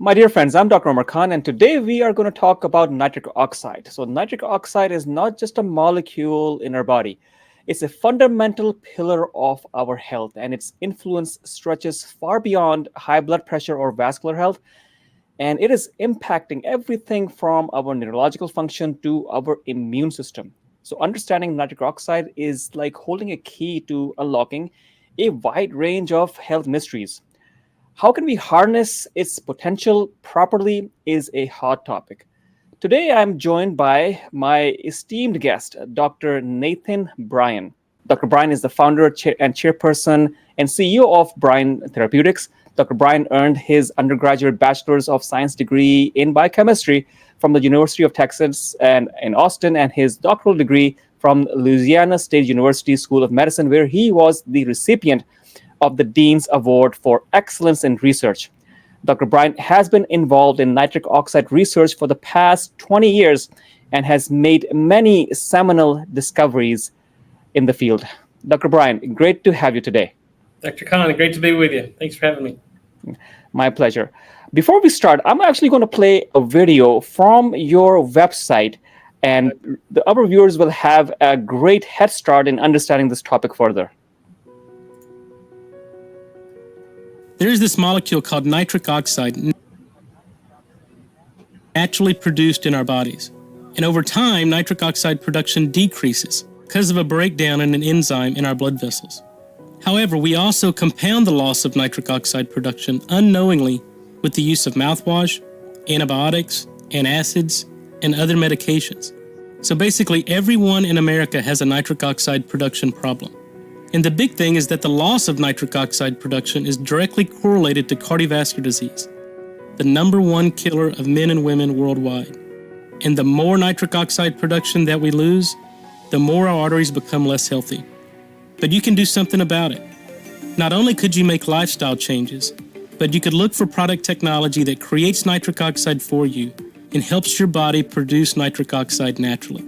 My dear friends, I'm Dr. Omar Khan, and today we are going to talk about nitric oxide. So, nitric oxide is not just a molecule in our body, it's a fundamental pillar of our health, and its influence stretches far beyond high blood pressure or vascular health, and it is impacting everything from our neurological function to our immune system. So, understanding nitric oxide is like holding a key to unlocking a wide range of health mysteries. How can we harness its potential properly is a hot topic. Today, I'm joined by my esteemed guest, Dr. Nathan Bryan. Dr. Bryan is the founder and chairperson and CEO of Bryan Therapeutics. Dr. Bryan earned his undergraduate Bachelor's of Science degree in biochemistry from the University of Texas and in Austin, and his doctoral degree from Louisiana State University School of Medicine, where he was the recipient of the Dean's Award for Excellence in Research. Dr. Bryan has been involved in nitric oxide research for the past 20 years and has made many seminal discoveries in the field. Dr. Bryan, great to have you today. Dr. Khan, great to be with you. Thanks for having me. My pleasure. Before we start, I'm actually going to play a video from your website, and our viewers will have a great head start in understanding this topic further. There is this molecule called nitric oxide naturally produced in our bodies. And over time, nitric oxide production decreases because of a breakdown in an enzyme in our blood vessels. However, we also compound the loss of nitric oxide production unknowingly with the use of mouthwash, antibiotics, antacids, and other medications. So basically, everyone in America has a nitric oxide production problem. And the big thing is that the loss of nitric oxide production is directly correlated to cardiovascular disease, the #1 killer of men and women worldwide. And the more nitric oxide production that we lose, the more our arteries become less healthy. But you can do something about it. Not only could you make lifestyle changes, but you could look for product technology that creates nitric oxide for you and helps your body produce nitric oxide naturally.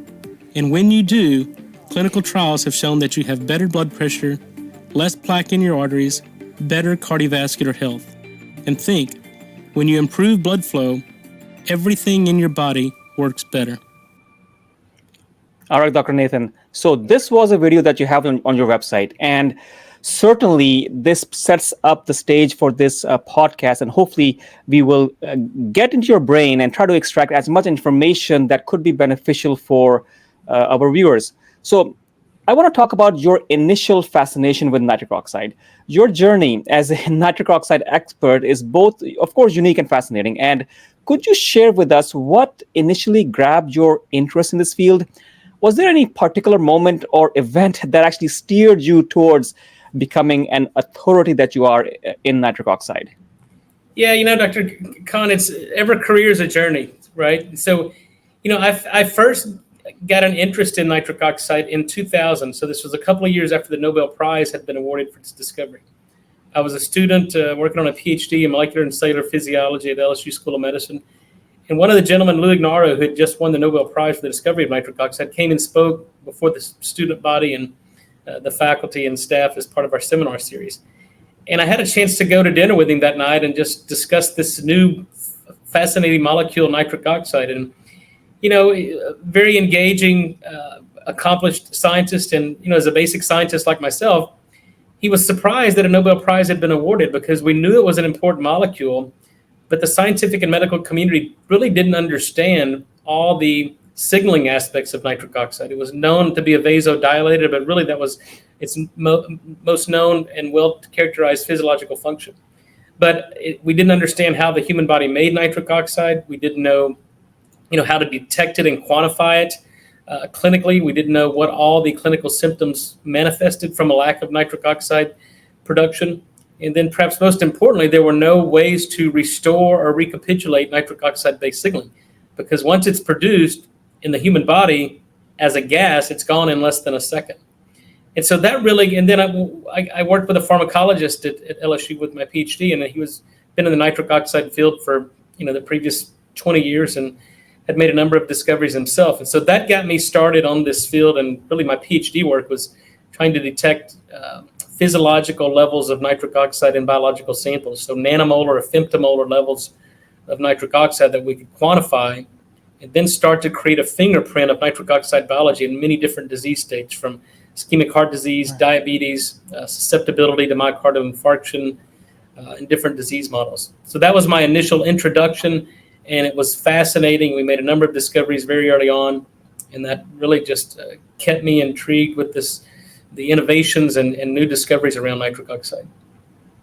And when you do, clinical trials have shown that you have better blood pressure, less plaque in your arteries, better cardiovascular health. And think, when you improve blood flow, everything in your body works better. All right, Dr. Nathan. So this was a video that you have on your website, and certainly this sets up the stage for this podcast, and hopefully we will get into your brain and try to extract as much information that could be beneficial for our viewers. So I want to talk about your initial fascination with nitric oxide. Your journey as a nitric oxide expert is both, of course, unique and fascinating. And could you share with us what initially grabbed your interest in this field? Was there any particular moment or event that actually steered you towards becoming an authority that you are in nitric oxide? Yeah, Dr. Khan, every career is a journey, right? So, I first got an interest in nitric oxide in 2000. So this was a couple of years after the Nobel Prize had been awarded for its discovery. I was a student working on a PhD in molecular and cellular physiology at LSU School of Medicine. And one of the gentlemen, Lou Ignarro, who had just won the Nobel Prize for the discovery of nitric oxide, came and spoke before the student body and the faculty and staff as part of our seminar series. And I had a chance to go to dinner with him that night and just discuss this new fascinating molecule, nitric oxide. And very engaging, accomplished scientist. And, as a basic scientist like myself, he was surprised that a Nobel Prize had been awarded because we knew it was an important molecule, but the scientific and medical community really didn't understand all the signaling aspects of nitric oxide. It was known to be a vasodilator, but really that was its most known and well-characterized physiological function. But we didn't understand how the human body made nitric oxide. We didn't know how to detect it and quantify it clinically. We didn't know what all the clinical symptoms manifested from a lack of nitric oxide production. And then perhaps most importantly, there were no ways to restore or recapitulate nitric oxide-based signaling, because once it's produced in the human body as a gas, it's gone in less than a second. And so that really, and then I worked with a pharmacologist at LSU with my PhD, and he was been in the nitric oxide field for the previous 20 years and had made a number of discoveries himself. And so that got me started on this field. And really my PhD work was trying to detect physiological levels of nitric oxide in biological samples. So nanomolar or femtomolar levels of nitric oxide that we could quantify, and then start to create a fingerprint of nitric oxide biology in many different disease states, from ischemic heart disease, diabetes, susceptibility to myocardial infarction, in different disease models. So that was my initial introduction, and it was fascinating. We made a number of discoveries very early on, and that really just kept me intrigued with the innovations and new discoveries around nitric oxide.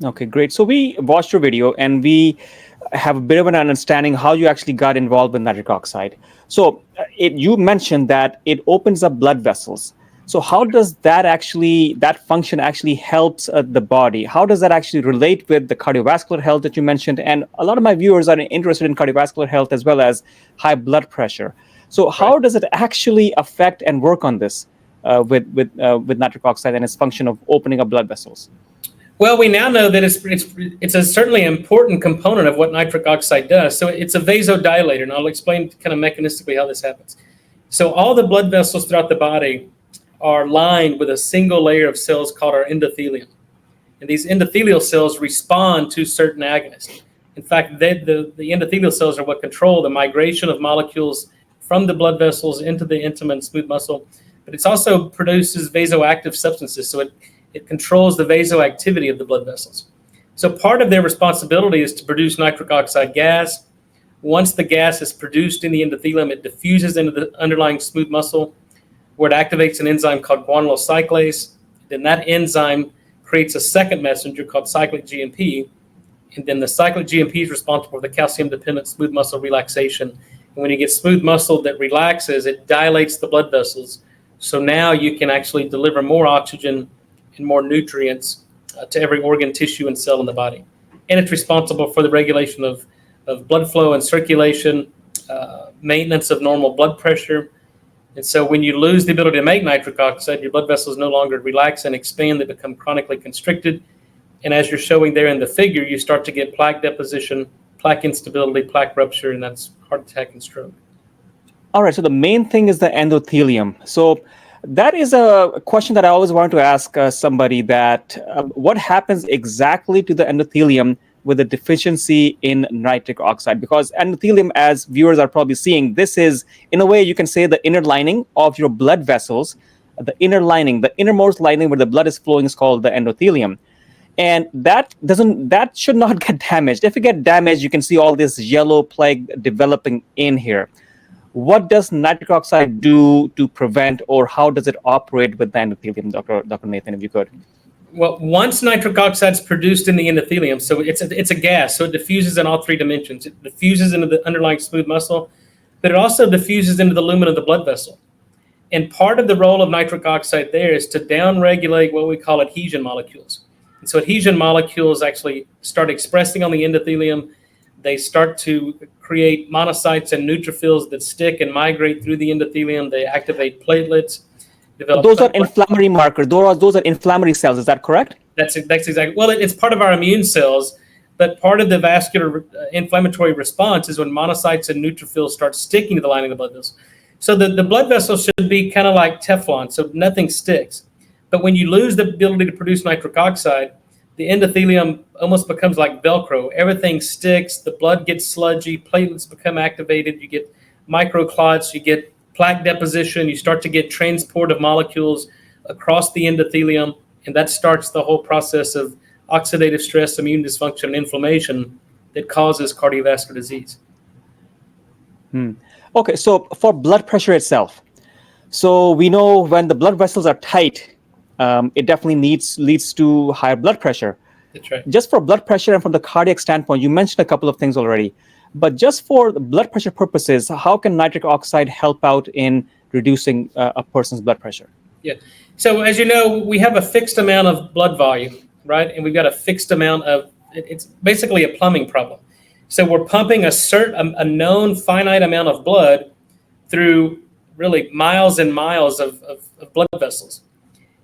Okay, great. So we watched your video and we have a bit of an understanding how you actually got involved with nitric oxide. So you mentioned that it opens up blood vessels. So how does that function actually helps the body? How does that actually relate with the cardiovascular health that you mentioned? And a lot of my viewers are interested in cardiovascular health as well as high blood pressure. So how does it actually affect and work on this with nitric oxide and its function of opening up blood vessels? Well, we now know that it's a certainly important component of what nitric oxide does. So it's a vasodilator, and I'll explain kind of mechanistically how this happens. So all the blood vessels throughout the body are lined with a single layer of cells called our endothelium. And these endothelial cells respond to certain agonists. In fact, the endothelial cells are what control the migration of molecules from the blood vessels into the intima and smooth muscle. But it also produces vasoactive substances, so it controls the vasoactivity of the blood vessels. So part of their responsibility is to produce nitric oxide gas. Once the gas is produced in the endothelium, it diffuses into the underlying smooth muscle, where it activates an enzyme called guanylyl cyclase. Then that enzyme creates a second messenger called cyclic GMP. And then the cyclic GMP is responsible for the calcium-dependent smooth muscle relaxation. And when you get smooth muscle that relaxes, it dilates the blood vessels. So now you can actually deliver more oxygen and more nutrients to every organ, tissue, and cell in the body. And it's responsible for the regulation of blood flow and circulation, maintenance of normal blood pressure. And so when you lose the ability to make nitric oxide, your blood vessels no longer relax and expand. They become chronically constricted. And as you're showing there in the figure, you start to get plaque deposition, plaque instability, plaque rupture, and that's heart attack and stroke. All right. So the main thing is the endothelium. So that is a question that I always wanted to ask somebody, that what happens exactly to the endothelium with a deficiency in nitric oxide? Because endothelium, as viewers are probably seeing, this is, in a way, you can say the inner lining of your blood vessels. The inner lining, the innermost lining where the blood is flowing, is called the endothelium. And that should not get damaged. If it gets damaged, you can see all this yellow plaque developing in here. What does nitric oxide do to prevent, or how does it operate with the endothelium, Dr. Nathan, if you could? Well, once nitric oxide is produced in the endothelium, so it's a gas, so it diffuses in all three dimensions. It diffuses into the underlying smooth muscle, but it also diffuses into the lumen of the blood vessel. And part of the role of nitric oxide there is to downregulate what we call adhesion molecules. And so adhesion molecules actually start expressing on the endothelium. They start to create monocytes and neutrophils that stick and migrate through the endothelium. They activate platelets. Those are inflammatory markers. Those are inflammatory cells. Is that correct? That's exactly. Well, it's part of our immune cells, but part of the vascular inflammatory response is when monocytes and neutrophils start sticking to the lining of the blood vessel. So the blood vessel should be kind of like Teflon, so nothing sticks. But when you lose the ability to produce nitric oxide, the endothelium almost becomes like Velcro. Everything sticks. The blood gets sludgy. Platelets become activated. You get microclots. You get plaque deposition. You start to get transport of molecules across the endothelium, and that starts the whole process of oxidative stress, immune dysfunction, and inflammation that causes cardiovascular disease. Okay, so for blood pressure itself, so we know when the blood vessels are tight, it definitely leads to higher blood pressure. That's right. Just for blood pressure and from the cardiac standpoint, you mentioned a couple of things already. But just for the blood pressure purposes, how can nitric oxide help out in reducing a person's blood pressure? Yeah. So as you know, we have a fixed amount of blood volume, right? And we've got a fixed amount of, it's basically a plumbing problem. So we're pumping a known finite amount of blood through really miles and miles of blood vessels.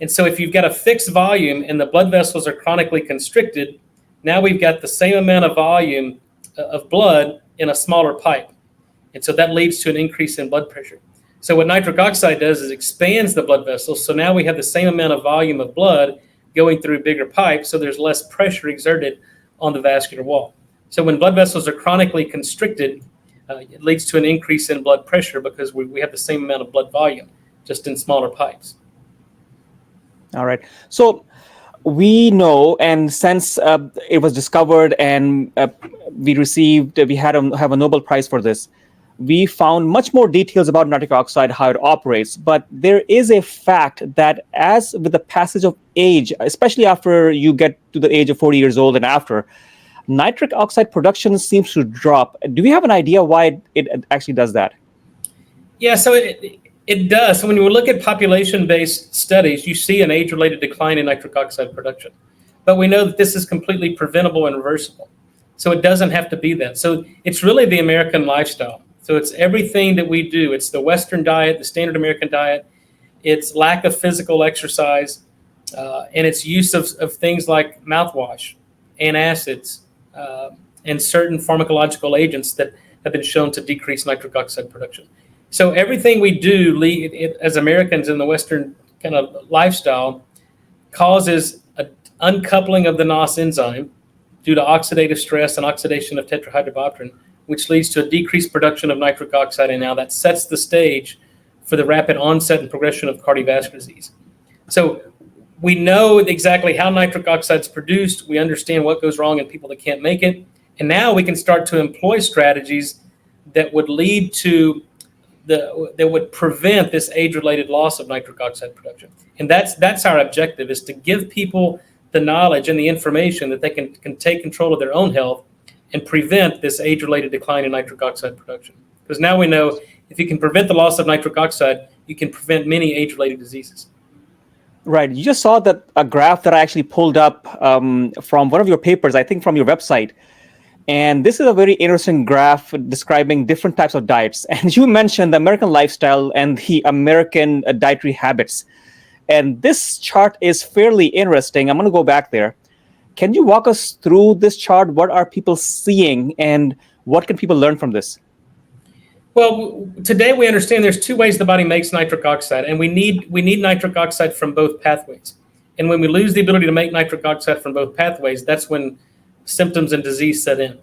And so if you've got a fixed volume and the blood vessels are chronically constricted, now we've got the same amount of volume of blood in a smaller pipe. And so that leads to an increase in blood pressure. So what nitric oxide does is expands the blood vessels. So now we have the same amount of volume of blood going through bigger pipes, so there's less pressure exerted on the vascular wall. So when blood vessels are chronically constricted, it leads to an increase in blood pressure because we have the same amount of blood volume, just in smaller pipes. All right. So we know, and since it was discovered and we have a Nobel Prize for this, we found much more details about nitric oxide, how it operates. But there is a fact that as with the passage of age, especially after you get to the age of 40 years old and after, nitric oxide production seems to drop. Do we have an idea why it actually does that? Yeah, so it does. So when you look at population-based studies, you see an age-related decline in nitric oxide production. But we know that this is completely preventable and reversible. So it doesn't have to be that. So it's really the American lifestyle. So it's everything that we do. It's the Western diet, the standard American diet. It's lack of physical exercise, and its use of things like mouthwash, antacids, and certain pharmacological agents that have been shown to decrease nitric oxide production. So everything we do as Americans in the Western kind of lifestyle causes an uncoupling of the NOS enzyme due to oxidative stress and oxidation of tetrahydrobiopterin, which leads to a decreased production of nitric oxide, and now that sets the stage for the rapid onset and progression of cardiovascular disease. So we know exactly how nitric oxide is produced. We understand what goes wrong in people that can't make it, and now we can start to employ strategies that would lead to that would prevent this age-related loss of nitric oxide production. And that's our objective, is to give people the knowledge and the information that they can take control of their own health and prevent this age-related decline in nitric oxide production. Because now we know if you can prevent the loss of nitric oxide, you can prevent many age-related diseases. Right. You just saw that a graph that I actually pulled up from one of your papers, I think from your website. And this is a very interesting graph describing different types of diets. And you mentioned the American lifestyle and the American dietary habits. And this chart is fairly interesting. I'm going to go back there. Can you walk us through this chart? What are people seeing and what can people learn from this? Well, today we understand there's two ways the body makes nitric oxide, and we need nitric oxide from both pathways. And when we lose the ability to make nitric oxide from both pathways, that's when symptoms and disease set in.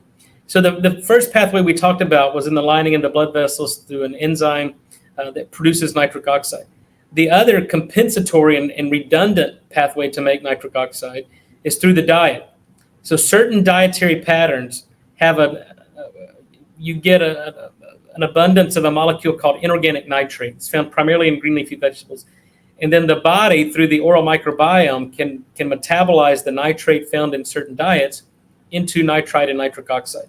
So the first pathway we talked about was in the lining of the blood vessels through an enzyme that produces nitric oxide. The other compensatory and redundant pathway to make nitric oxide is through the diet. So certain dietary patterns have you get an abundance of a molecule called inorganic nitrate. It's found primarily in green leafy vegetables. And then the body, through the oral microbiome, can metabolize the nitrate found in certain diets into nitrite and nitric oxide.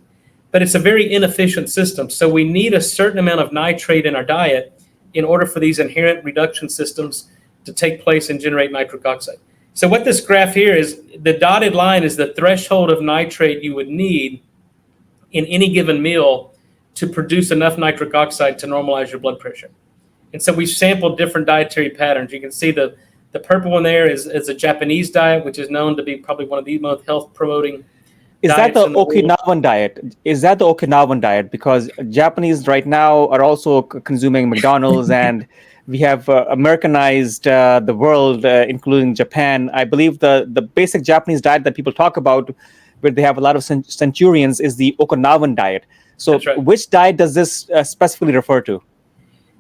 But it's a very inefficient system. So we need a certain amount of nitrate in our diet in order for these inherent reduction systems to take place and generate nitric oxide. So what this graph here is, the dotted line is the threshold of nitrate you would need in any given meal to produce enough nitric oxide to normalize your blood pressure. And so we've sampled different dietary patterns. You can see the purple one there is a Japanese diet, which is known to be probably one of the most health-promoting. Is that the Okinawan diet? Is that the Okinawan diet? Because Japanese right now are also consuming McDonald's, and we have Americanized the world, including Japan. I believe the basic Japanese diet that people talk about, where they have a lot of centurions, is the Okinawan diet. So right. Which diet does this specifically refer to?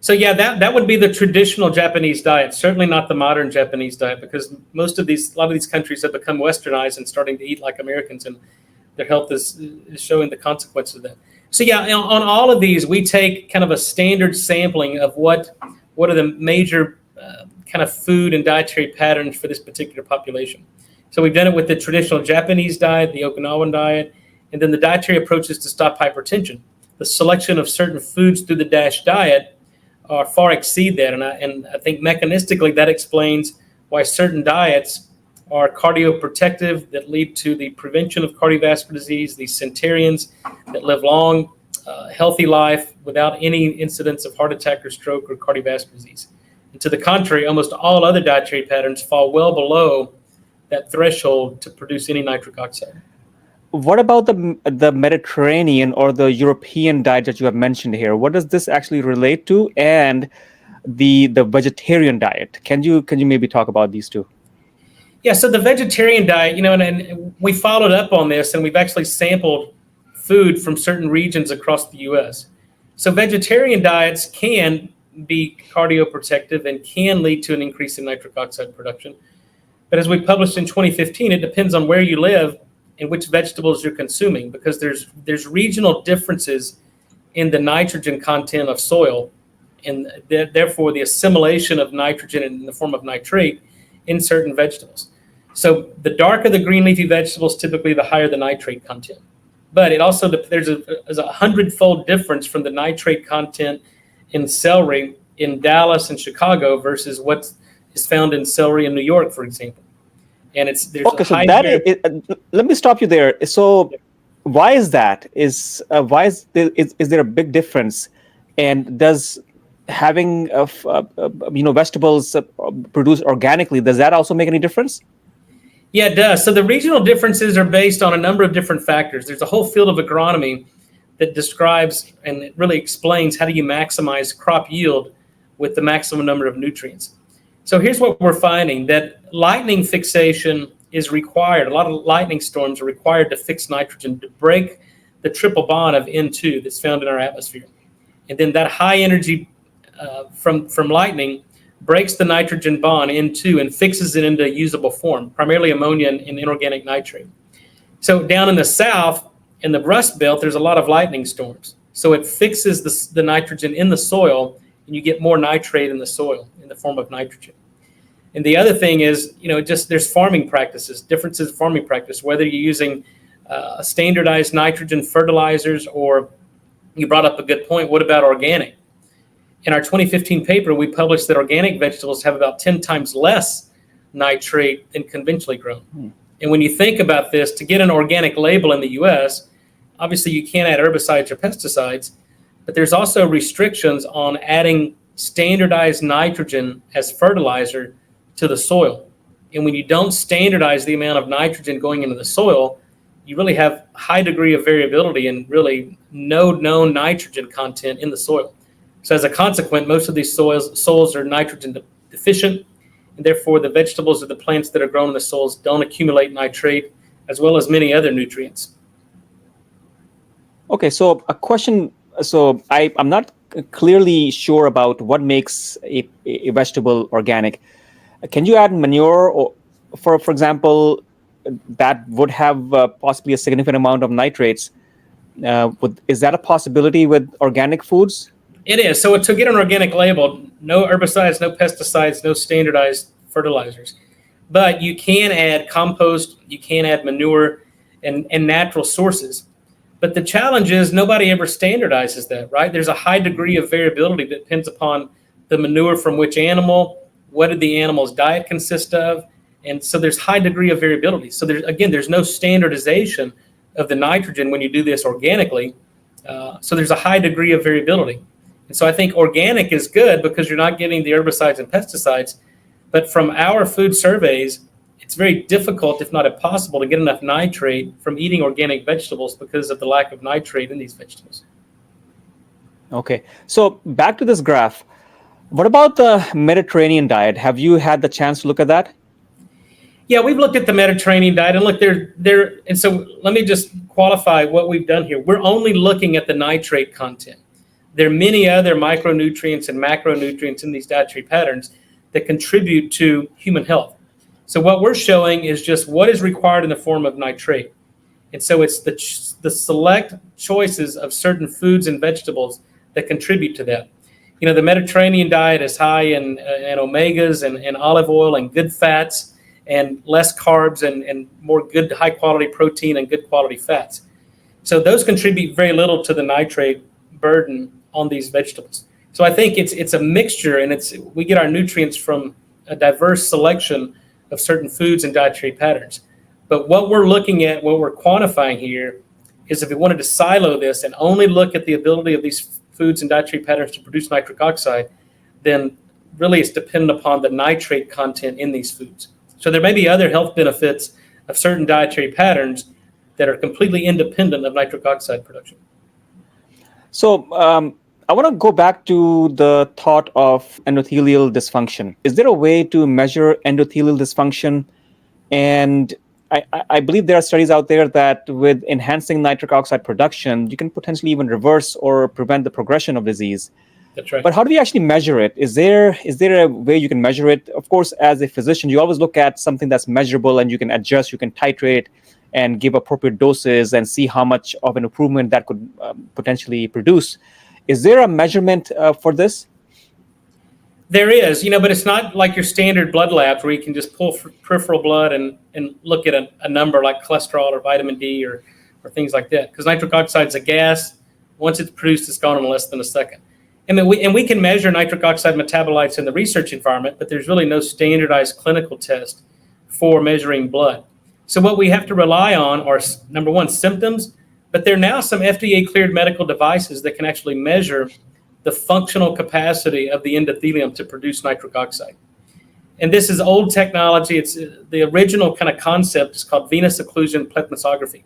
So yeah, that would be the traditional Japanese diet, certainly not the modern Japanese diet, because a lot of these countries have become westernized and starting to eat like Americans, and their health is showing the consequences of that. So yeah, on all of these, we take kind of a standard sampling of what are the major kind of food and dietary patterns for this particular population. So we've done it with the traditional Japanese diet, the Okinawan diet, and then the dietary approaches to stop hypertension. The selection of certain foods through the DASH diet far exceed that, and I think mechanistically that explains why certain diets are cardioprotective that lead to the prevention of cardiovascular disease, these centurions that live long, healthy life without any incidence of heart attack or stroke or cardiovascular disease. And to the contrary, almost all other dietary patterns fall well below that threshold to produce any nitric oxide. What about the Mediterranean or the European diet that you have mentioned here? What does this actually relate to? And the vegetarian diet? Can you maybe talk about these two? Yeah, so the vegetarian diet, and we followed up on this, and we've actually sampled food from certain regions across the U.S. So vegetarian diets can be cardioprotective and can lead to an increase in nitric oxide production. But as we published in 2015, it depends on where you live and which vegetables you're consuming, because there's regional differences in the nitrogen content of soil, and therefore the assimilation of nitrogen in the form of nitrate in certain vegetables. So the darker the green leafy vegetables, typically the higher the nitrate content. But it also, there's a 100-fold difference from the nitrate content in celery in Dallas and Chicago versus what is found in celery in New York, for example. And there's okay. a So high let me stop you there. So why is that? Is there a big difference? And does having vegetables produced organically, does that also make any difference? Yeah, it does. So the regional differences are based on a number of different factors. There's a whole field of agronomy that describes and it really explains how do you maximize crop yield with the maximum number of nutrients. So here's what we're finding, that lightning fixation is required. A lot of lightning storms are required to fix nitrogen, to break the triple bond of N2 that's found in our atmosphere. And then that high energy from lightning breaks the nitrogen bond N2 and fixes it into usable form, primarily ammonia and inorganic nitrate. So down in the south, in the Rust Belt, there's a lot of lightning storms. So it fixes the nitrogen in the soil, and you get more nitrate in the soil in the form of nitrogen. And the other thing is, there's farming practices, differences in farming practice, whether you're using standardized nitrogen fertilizers, or you brought up a good point, what about organic? In our 2015 paper, we published that organic vegetables have about 10 times less nitrate than conventionally grown. And when you think about this, to get an organic label in the US, obviously you can't add herbicides or pesticides, but there's also restrictions on adding standardized nitrogen as fertilizer to the soil. And when you don't standardize the amount of nitrogen going into the soil, you really have a high degree of variability and really no known nitrogen content in the soil. So as a consequence, most of these soils are nitrogen deficient, and therefore the vegetables or the plants that are grown in the soils don't accumulate nitrate, as well as many other nutrients. Okay, so a question. So I'm not clearly sure about what makes a vegetable organic. Can you add manure, or for example, that would have possibly a significant amount of nitrates? Is that a possibility with organic foods? It is. So to get an organic label, no herbicides, no pesticides, no standardized fertilizers. But you can add compost, you can add manure and natural sources. But the challenge is nobody ever standardizes that, right? There's a high degree of variability that depends upon the manure from which animal, what did the animal's diet consist of? And so there's high degree of variability. So there's no standardization of the nitrogen when you do this organically. So there's a high degree of variability. And so I think organic is good because you're not getting the herbicides and pesticides. But from our food surveys, it's very difficult, if not impossible, to get enough nitrate from eating organic vegetables because of the lack of nitrate in these vegetables. Okay, so back to this graph. What about the Mediterranean diet? Have you had the chance to look at that? Yeah, we've looked at the Mediterranean diet, and look, and so let me just qualify what we've done here. We're only looking at the nitrate content. There are many other micronutrients and macronutrients in these dietary patterns that contribute to human health. So what we're showing is just what is required in the form of nitrate. And so it's the select choices of certain foods and vegetables that contribute to that. The Mediterranean diet is high in omegas and olive oil and good fats and less carbs and more good high quality protein and good quality fats. So those contribute very little to the nitrate burden on these vegetables. So I think it's a mixture, and we get our nutrients from a diverse selection of certain foods and dietary patterns. But what we're looking at, what we're quantifying here, is if we wanted to silo this and only look at the ability of these foods and dietary patterns to produce nitric oxide, then really it's dependent upon the nitrate content in these foods. So there may be other health benefits of certain dietary patterns that are completely independent of nitric oxide production. So I want to go back to the thought of endothelial dysfunction. Is there a way to measure endothelial dysfunction? And I believe there are studies out there that with enhancing nitric oxide production, you can potentially even reverse or prevent the progression of disease. That's right. But how do we actually measure it? Is there a way you can measure it? Of course, as a physician, you always look at something that's measurable and you can adjust, you can titrate and give appropriate doses and see how much of an improvement that could potentially produce. Is there a measurement for this? There is, but it's not like your standard blood labs where you can just pull peripheral blood and look at a number like cholesterol or vitamin D or things like that. Because nitric oxide is a gas. Once it's produced, it's gone in less than a second. And we can measure nitric oxide metabolites in the research environment, but there's really no standardized clinical test for measuring blood. So what we have to rely on are, number one, symptoms, but there are now some FDA-cleared medical devices that can actually measure the functional capacity of the endothelium to produce nitric oxide. And this is old technology. It's the original kind of concept is called venous occlusion plethysmography.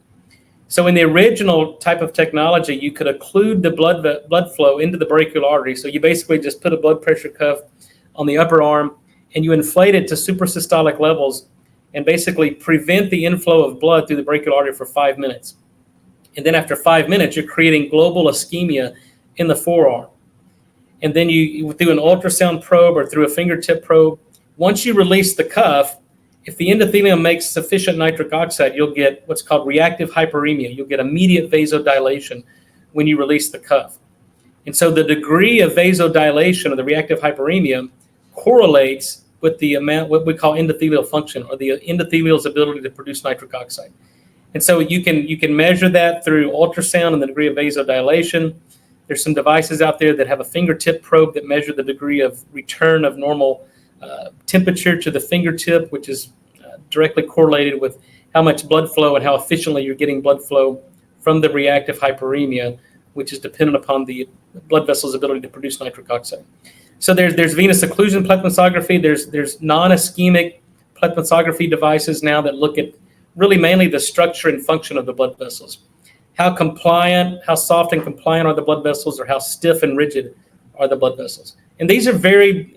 So in the original type of technology, you could occlude the blood flow into the brachial artery. So you basically just put a blood pressure cuff on the upper arm and you inflate it to suprasystolic levels and basically prevent the inflow of blood through the brachial artery for 5 minutes. And then after 5 minutes, you're creating global ischemia in the forearm. And then you through an ultrasound probe or through a fingertip probe, once you release the cuff, if the endothelium makes sufficient nitric oxide, you'll get what's called reactive hyperemia. You'll get immediate vasodilation when you release the cuff. And so the degree of vasodilation or the reactive hyperemia correlates with the amount, what we call endothelial function, or the endothelial's ability to produce nitric oxide. And so you can measure that through ultrasound and the degree of vasodilation. There's some devices out there that have a fingertip probe that measure the degree of return of normal temperature to the fingertip, which is directly correlated with how much blood flow and how efficiently you're getting blood flow from the reactive hyperemia, which is dependent upon the blood vessel's ability to produce nitric oxide. So there's venous occlusion plethysmography. There's non-ischemic plethysmography devices now that look at really mainly the structure and function of the blood vessels. How soft and compliant are the blood vessels, or how stiff and rigid are the blood vessels? And these are very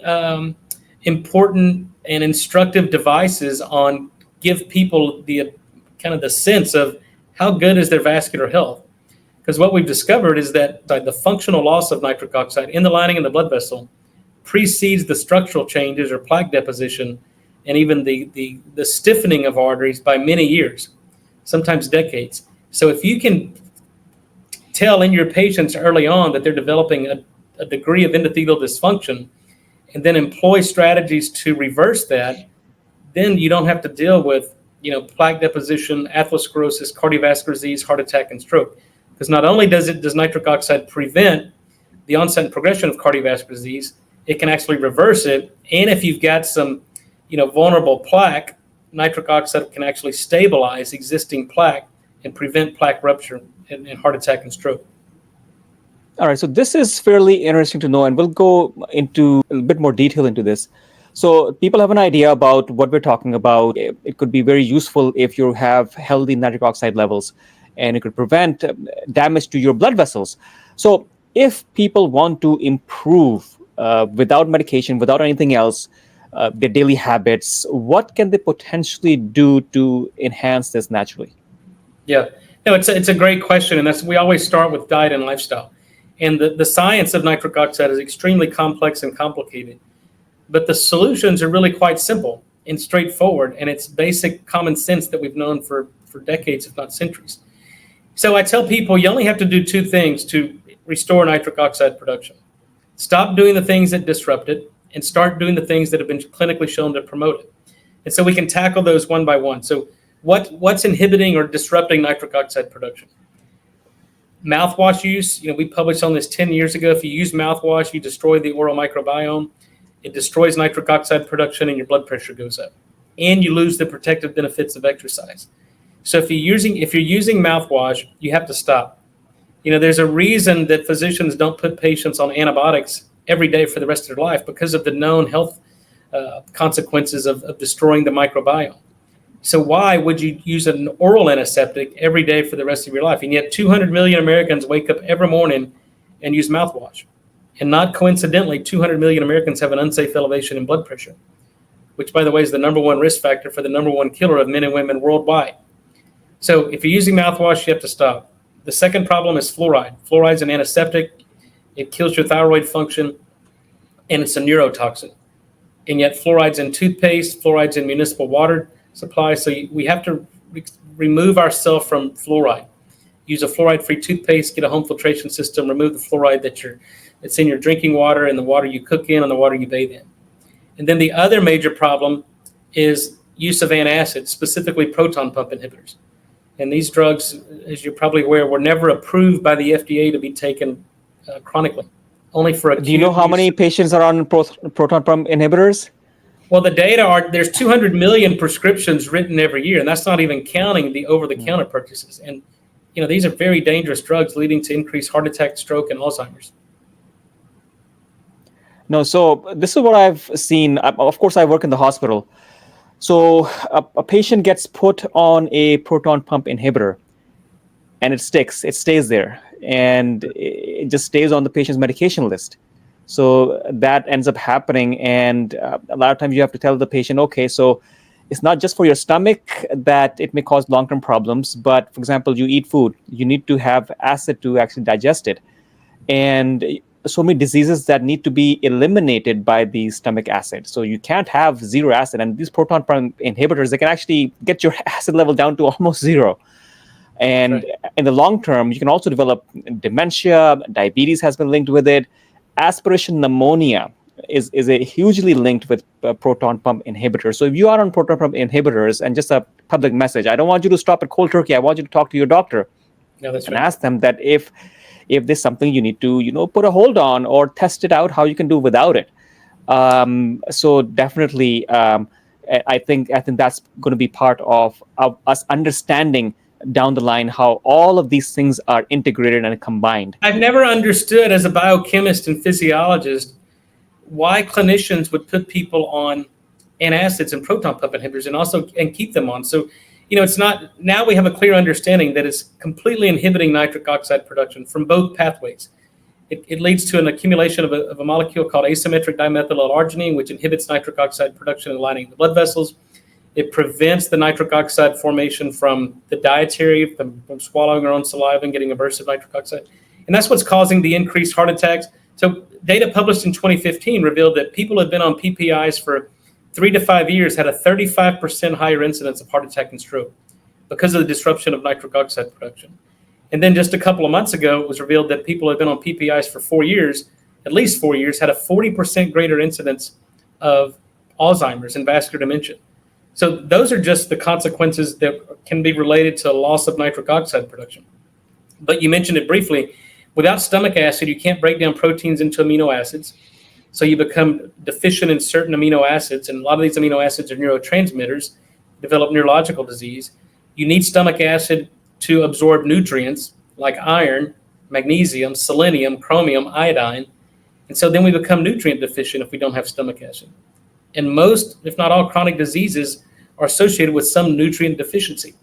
important and instructive devices on give people the kind of the sense of how good is their vascular health. Because what we've discovered is that the functional loss of nitric oxide in the lining of the blood vessel precedes the structural changes or plaque deposition and even the stiffening of arteries by many years, sometimes decades. So if you can tell in your patients early on that they're developing a degree of endothelial dysfunction and then employ strategies to reverse that, then you don't have to deal with plaque deposition, atherosclerosis, cardiovascular disease, heart attack, and stroke. Because not only does nitric oxide prevent the onset and progression of cardiovascular disease, it can actually reverse it. And if you've got some vulnerable plaque, nitric oxide can actually stabilize existing plaque and prevent plaque rupture and heart attack and stroke. All right, so this is fairly interesting to know, and we'll go into a bit more detail into this. So people have an idea about what we're talking about. It could be very useful if you have healthy nitric oxide levels, and it could prevent damage to your blood vessels. So if people want to improve without medication, without anything else, their daily habits, what can they potentially do to enhance this naturally? Yeah, no, it's a great question, and we always start with diet and lifestyle. And the science of nitric oxide is extremely complex and complicated, but the solutions are really quite simple and straightforward, and it's basic common sense that we've known for decades, if not centuries. So I tell people you only have to do two things to restore nitric oxide production. Stop doing the things that disrupt it, and start doing the things that have been clinically shown to promote it. And so we can tackle those one by one. So what's inhibiting or disrupting nitric oxide production? Mouthwash use, we published on this 10 years ago. If you use mouthwash, you destroy the oral microbiome. It destroys nitric oxide production and your blood pressure goes up. And you lose the protective benefits of exercise. So if you're using mouthwash, you have to stop. There's a reason that physicians don't put patients on antibiotics every day for the rest of their life because of the known health consequences of destroying the microbiome. So why would you use an oral antiseptic every day for the rest of your life? And yet 200 million Americans wake up every morning and use mouthwash. And not coincidentally, 200 million Americans have an unsafe elevation in blood pressure. which, by the way, is the #1 risk factor for the #1 killer of men and women worldwide. So if you're using mouthwash, you have to stop. The second problem is fluoride. Fluoride's an antiseptic. It kills your thyroid function, and it's a neurotoxin. And yet fluoride's in toothpaste, fluoride's in municipal water supply. So we have to remove ourselves from fluoride. Use a fluoride-free toothpaste, get a home filtration system, remove the fluoride that's in your drinking water and the water you cook in and the water you bathe in. And then the other major problem is use of antacids, specifically proton pump inhibitors. And these drugs, as you're probably aware, were never approved by the FDA to be taken chronically, only for acute Do you know how many patients are on proton pump inhibitors? Well, the data are, there's 200 million prescriptions written every year, and that's not even counting the over-the-counter purchases. And, these are very dangerous drugs leading to increased heart attack, stroke, and Alzheimer's. No, so this is what I've seen. Of course, I work in the hospital. So a patient gets put on a proton pump inhibitor, and it sticks. It stays there, and it just stays on the patient's medication list. So that ends up happening, and a lot of times you have to tell the patient, okay, so it's not just for your stomach that it may cause long-term problems, but for example, you eat food, you need to have acid to actually digest it. And so many diseases that need to be eliminated by the stomach acid. So you can't have zero acid, and these proton pump inhibitors, they can actually get your acid level down to almost zero. And right. In the long term, you can also develop dementia, diabetes has been linked with it. Aspiration pneumonia is a hugely linked with proton pump inhibitors. So if you are on proton pump inhibitors, and just a public message, I don't want you to stop at cold turkey. I want you to talk to your doctor No, that's and right. ask them that if there's something you need to, put a hold on or test it out, how you can do without it. So definitely, I think that's going to be part of us understanding down the line how all of these things are integrated and combined. I've never understood as a biochemist and physiologist why clinicians would put people on antacids and proton pump inhibitors and keep them on. So, it's not, now we have a clear understanding that it's completely inhibiting nitric oxide production from both pathways. It leads to an accumulation of a molecule called asymmetric dimethyl L-arginine, which inhibits nitric oxide production and lining the blood vessels. It prevents the nitric oxide formation from the dietary, from swallowing our own saliva and getting aversive nitric oxide. And that's what's causing the increased heart attacks. So data published in 2015 revealed that people who had been on PPIs for 3 to 5 years had a 35% higher incidence of heart attack and stroke because of the disruption of nitric oxide production. And then just a couple of months ago, it was revealed that people who had been on PPIs for 4 years, at least 4 years, had a 40% greater incidence of Alzheimer's and vascular dementia. So those are just the consequences that can be related to loss of nitric oxide production. But you mentioned it briefly. Without stomach acid, you can't break down proteins into amino acids. So you become deficient in certain amino acids, and a lot of these amino acids are neurotransmitters, develop neurological disease. You need stomach acid to absorb nutrients like iron, magnesium, selenium, chromium, iodine. And so then we become nutrient deficient if we don't have stomach acid. And most, if not all, chronic diseases are associated with some nutrient deficiency.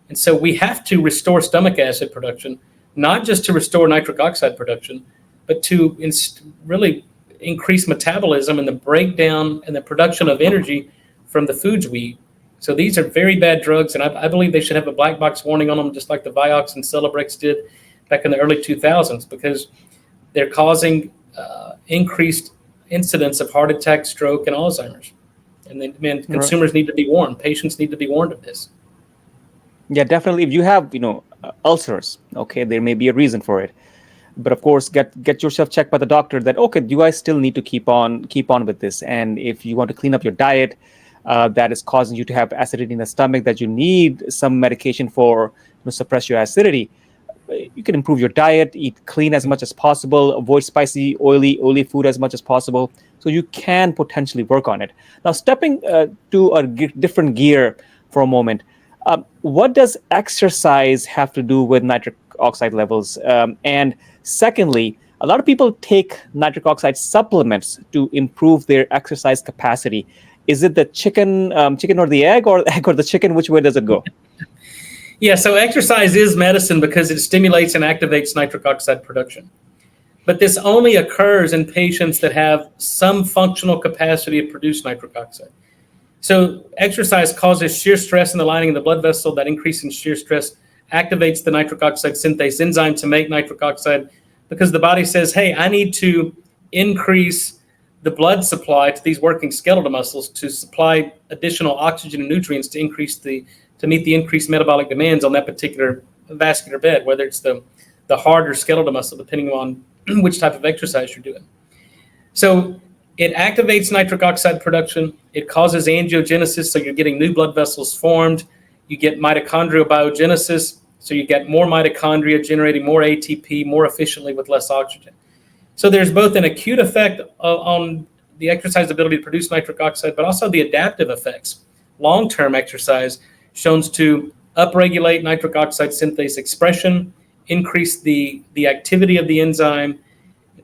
And so we have to restore stomach acid production, not just to restore nitric oxide production, but to really increase metabolism and the breakdown and the production of energy from the foods we eat. So these are very bad drugs, and I believe they should have a black box warning on them, just like the Vioxx and Celebrex did back in the early 2000s, because they're causing increased incidence of heart attack, stroke, and Alzheimer's. And then consumers need to be warned. Patients need to be warned of this. Yeah, definitely. If you have, ulcers, okay, there may be a reason for it. But of course, get yourself checked by the doctor that, okay, do I still need to keep on with this? And if you want to clean up your diet, that is causing you to have acidity in the stomach, that you need some medication for suppress your acidity, you can improve your diet, eat clean as much as possible, avoid spicy, oily food as much as possible. So you can potentially work on it. Now, stepping to a different gear for a moment, what does exercise have to do with nitric oxide levels? And secondly, a lot of people take nitric oxide supplements to improve their exercise capacity. Is it the chicken or the egg, or the egg or the chicken? Which way does it go? Yeah, so exercise is medicine because it stimulates and activates nitric oxide production. But this only occurs in patients that have some functional capacity to produce nitric oxide. So exercise causes shear stress in the lining of the blood vessel. That increase in shear stress activates the nitric oxide synthase enzyme to make nitric oxide, because the body says, hey, I need to increase the blood supply to these working skeletal muscles to supply additional oxygen and nutrients to meet the increased metabolic demands on that particular vascular bed, whether it's the heart or skeletal muscle, depending on which type of exercise you're doing. So it activates nitric oxide production. It causes angiogenesis, so you're getting new blood vessels formed. You get mitochondrial biogenesis, so you get more mitochondria generating more ATP more efficiently with less oxygen. So there's both an acute effect on the exercise ability to produce nitric oxide, but also the adaptive effects. Long-term exercise shown to upregulate nitric oxide synthase expression, increase the activity of the enzyme,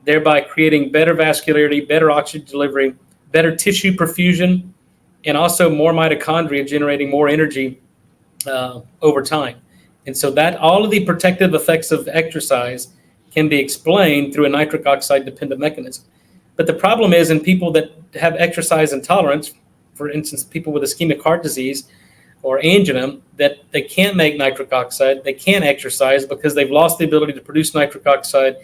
thereby creating better vascularity, better oxygen delivery, better tissue perfusion, and also more mitochondria generating more energy over time. And so that all of the protective effects of exercise can be explained through a nitric oxide dependent mechanism. But the problem is in people that have exercise intolerance, for instance, people with ischemic heart disease or angina, that they can't make nitric oxide, they can't exercise because they've lost the ability to produce nitric oxide.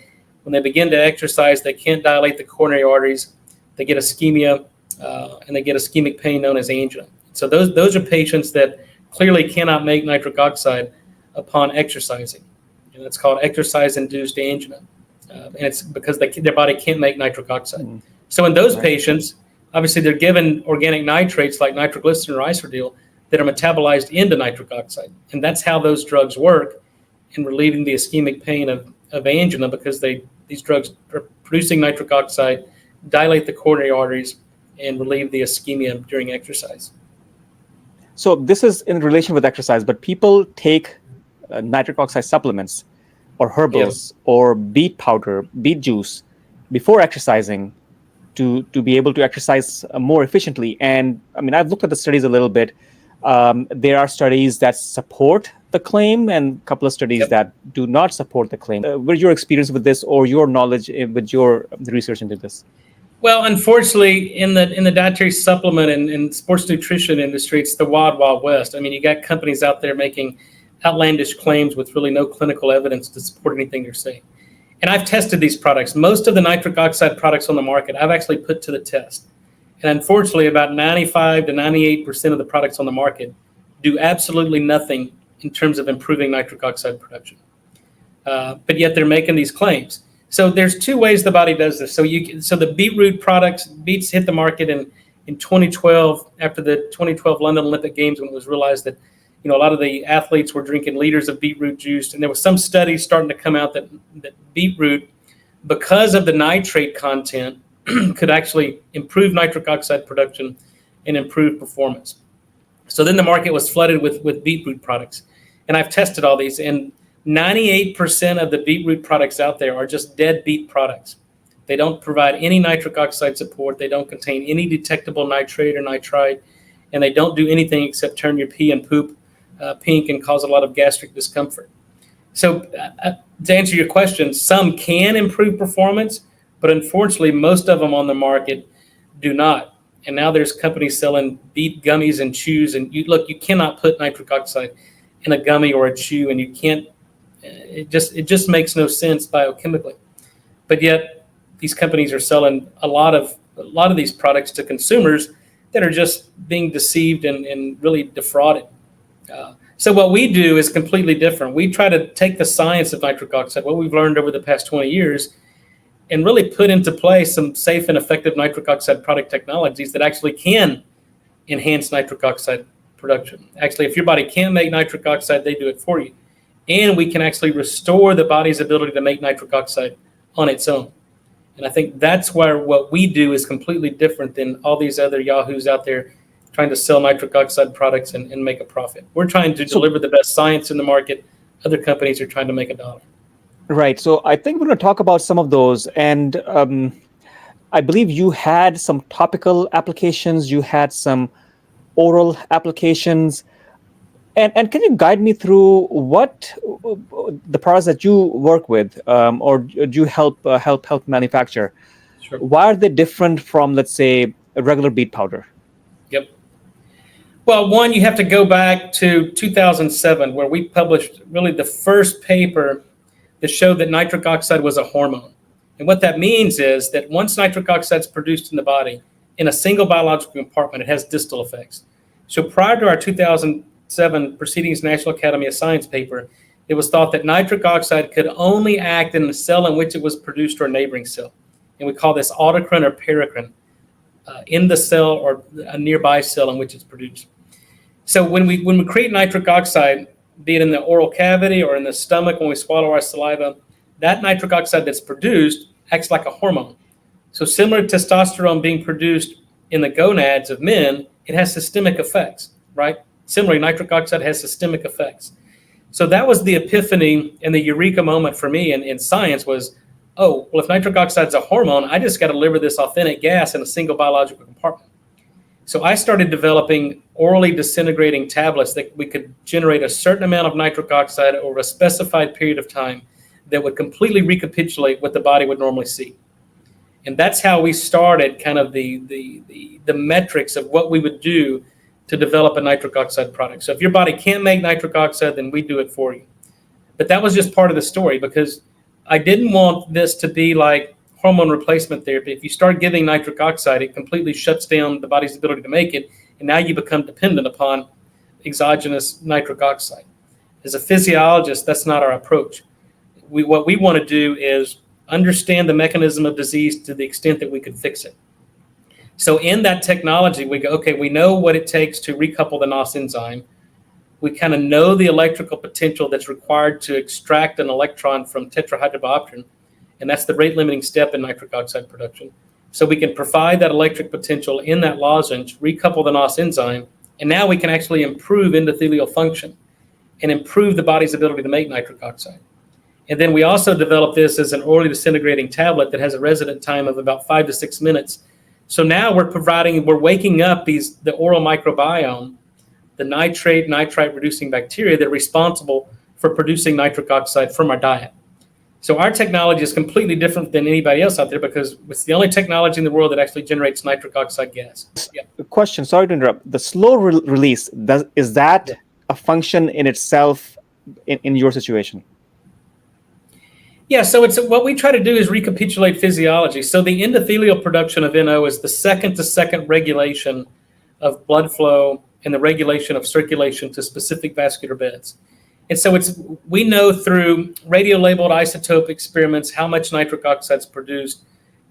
When they begin to exercise, they can't dilate the coronary arteries, they get ischemia, and they get ischemic pain known as angina. So those are patients that clearly cannot make nitric oxide upon exercising. And it's called exercise-induced angina. And it's because their body can't make nitric oxide. Mm. So in those patients, obviously they're given organic nitrates like nitroglycerin or isodil that are metabolized into nitric oxide. And that's how those drugs work in relieving the ischemic pain of angina, because these drugs are producing nitric oxide, dilate the coronary arteries, and relieve the ischemia during exercise. So this is in relation with exercise, but people take nitric oxide supplements or herbals or beet powder, beet juice before exercising to be able to exercise more efficiently. And I mean, I've looked at the studies a little bit. There are studies that support the claim and a couple of studies that do not support the claim. What is your experience with this, or your knowledge with your research into this? Well, unfortunately, in the dietary supplement and sports nutrition industry, it's the wild, wild west. I mean, you got companies out there making outlandish claims with really no clinical evidence to support anything you're saying. And I've tested these products. Most of the nitric oxide products on the market, I've actually put to the test. And unfortunately, about 95 to 98% of the products on the market do absolutely nothing in terms of improving nitric oxide production. But yet they're making these claims. So there's two ways the body does this. So the beetroot products, beets hit the market in 2012, after the 2012 London Olympic Games, when it was realized that a lot of the athletes were drinking liters of beetroot juice. And there was some studies starting to come out that beetroot, because of the nitrate content, could actually improve nitric oxide production and improve performance. So then the market was flooded with beetroot products. And I've tested all these, and 98% of the beetroot products out there are just dead beet products. They don't provide any nitric oxide support. They don't contain any detectable nitrate or nitrite, and they don't do anything except turn your pee and poop pink and cause a lot of gastric discomfort. So to answer your question, some can improve performance, but unfortunately, most of them on the market do not. And now there's companies selling beet gummies and chews, and you cannot put nitric oxide in a gummy or a chew, and you can't. It just makes no sense biochemically. But yet these companies are selling a lot of these products to consumers that are just being deceived and really defrauded. So what we do is completely different. We try to take the science of nitric oxide, what we've learned over the past 20 years, and really put into play some safe and effective nitric oxide product technologies that actually can enhance nitric oxide production. Actually, if your body can't make nitric oxide, they do it for you. And we can actually restore the body's ability to make nitric oxide on its own. And I think that's where what we do is completely different than all these other yahoos out there trying to sell nitric oxide products and make a profit. We're trying to deliver the best science in the market. Other companies are trying to make a dollar. Right. So I think we're going to talk about some of those. And I believe you had some topical applications. You had some oral applications. And can you guide me through what the products that you work with or do you help manufacture? Sure. Why are they different from, let's say, a regular beet powder? Yep. Well, one, you have to go back to 2007, where we published really the first paper that showed that nitric oxide was a hormone. And what that means is that once nitric oxide is produced in the body, in a single biological compartment, it has distal effects. So prior to our 2007 Proceedings National Academy of Science paper, it was thought that nitric oxide could only act in the cell in which it was produced or a neighboring cell. And we call this autocrine or paracrine, in the cell or a nearby cell in which it's produced. So when we create nitric oxide, be it in the oral cavity or in the stomach when we swallow our saliva, that nitric oxide that's produced acts like a hormone. So similar to testosterone being produced in the gonads of men, it has systemic effects, right? Similarly, nitric oxide has systemic effects. So that was the epiphany and the eureka moment for me in science was, oh, well, if nitric oxide is a hormone, I just got to deliver this authentic gas in a single biological compartment. So I started developing orally disintegrating tablets that we could generate a certain amount of nitric oxide over a specified period of time that would completely recapitulate what the body would normally see. And that's how we started kind of the metrics of what we would do to develop a nitric oxide product. So if your body can't make nitric oxide, then we do it for you. But that was just part of the story because I didn't want this to be like hormone replacement therapy. If you start giving nitric oxide, it completely shuts down the body's ability to make it. And now you become dependent upon exogenous nitric oxide. As a physiologist, that's not our approach. What we want to do is understand the mechanism of disease to the extent that we could fix it. So in that technology, we go, okay, we know what it takes to recouple the NOS enzyme. We kind of know the electrical potential that's required to extract an electron from tetrahydrobiopterin, and that's the rate-limiting step in nitric oxide production. So we can provide that electric potential in that lozenge, recouple the NOS enzyme, and now we can actually improve endothelial function and improve the body's ability to make nitric oxide. And then we also developed this as an orally disintegrating tablet that has a resident time of about 5 to 6 minutes. So now we're waking up the oral microbiome, the nitrite reducing bacteria that are responsible for producing nitric oxide from our diet. So our technology is completely different than anybody else out there because it's the only technology in the world that actually generates nitric oxide gas. Yeah. Question, sorry to interrupt. The slow release, is that a function in itself in your situation? Yeah, so what we try to do is recapitulate physiology. So the endothelial production of NO is the second-to-second regulation of blood flow and the regulation of circulation to specific vascular beds. And so we know through radio-labeled isotope experiments how much nitric oxide is produced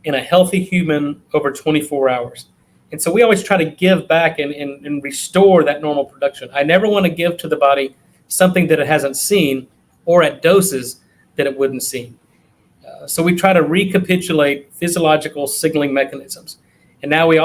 in a healthy human over 24 hours. And so we always try to give back and restore that normal production. I never want to give to the body something that it hasn't seen or at doses that it wouldn't see. So we try to recapitulate physiological signaling mechanisms. And now we're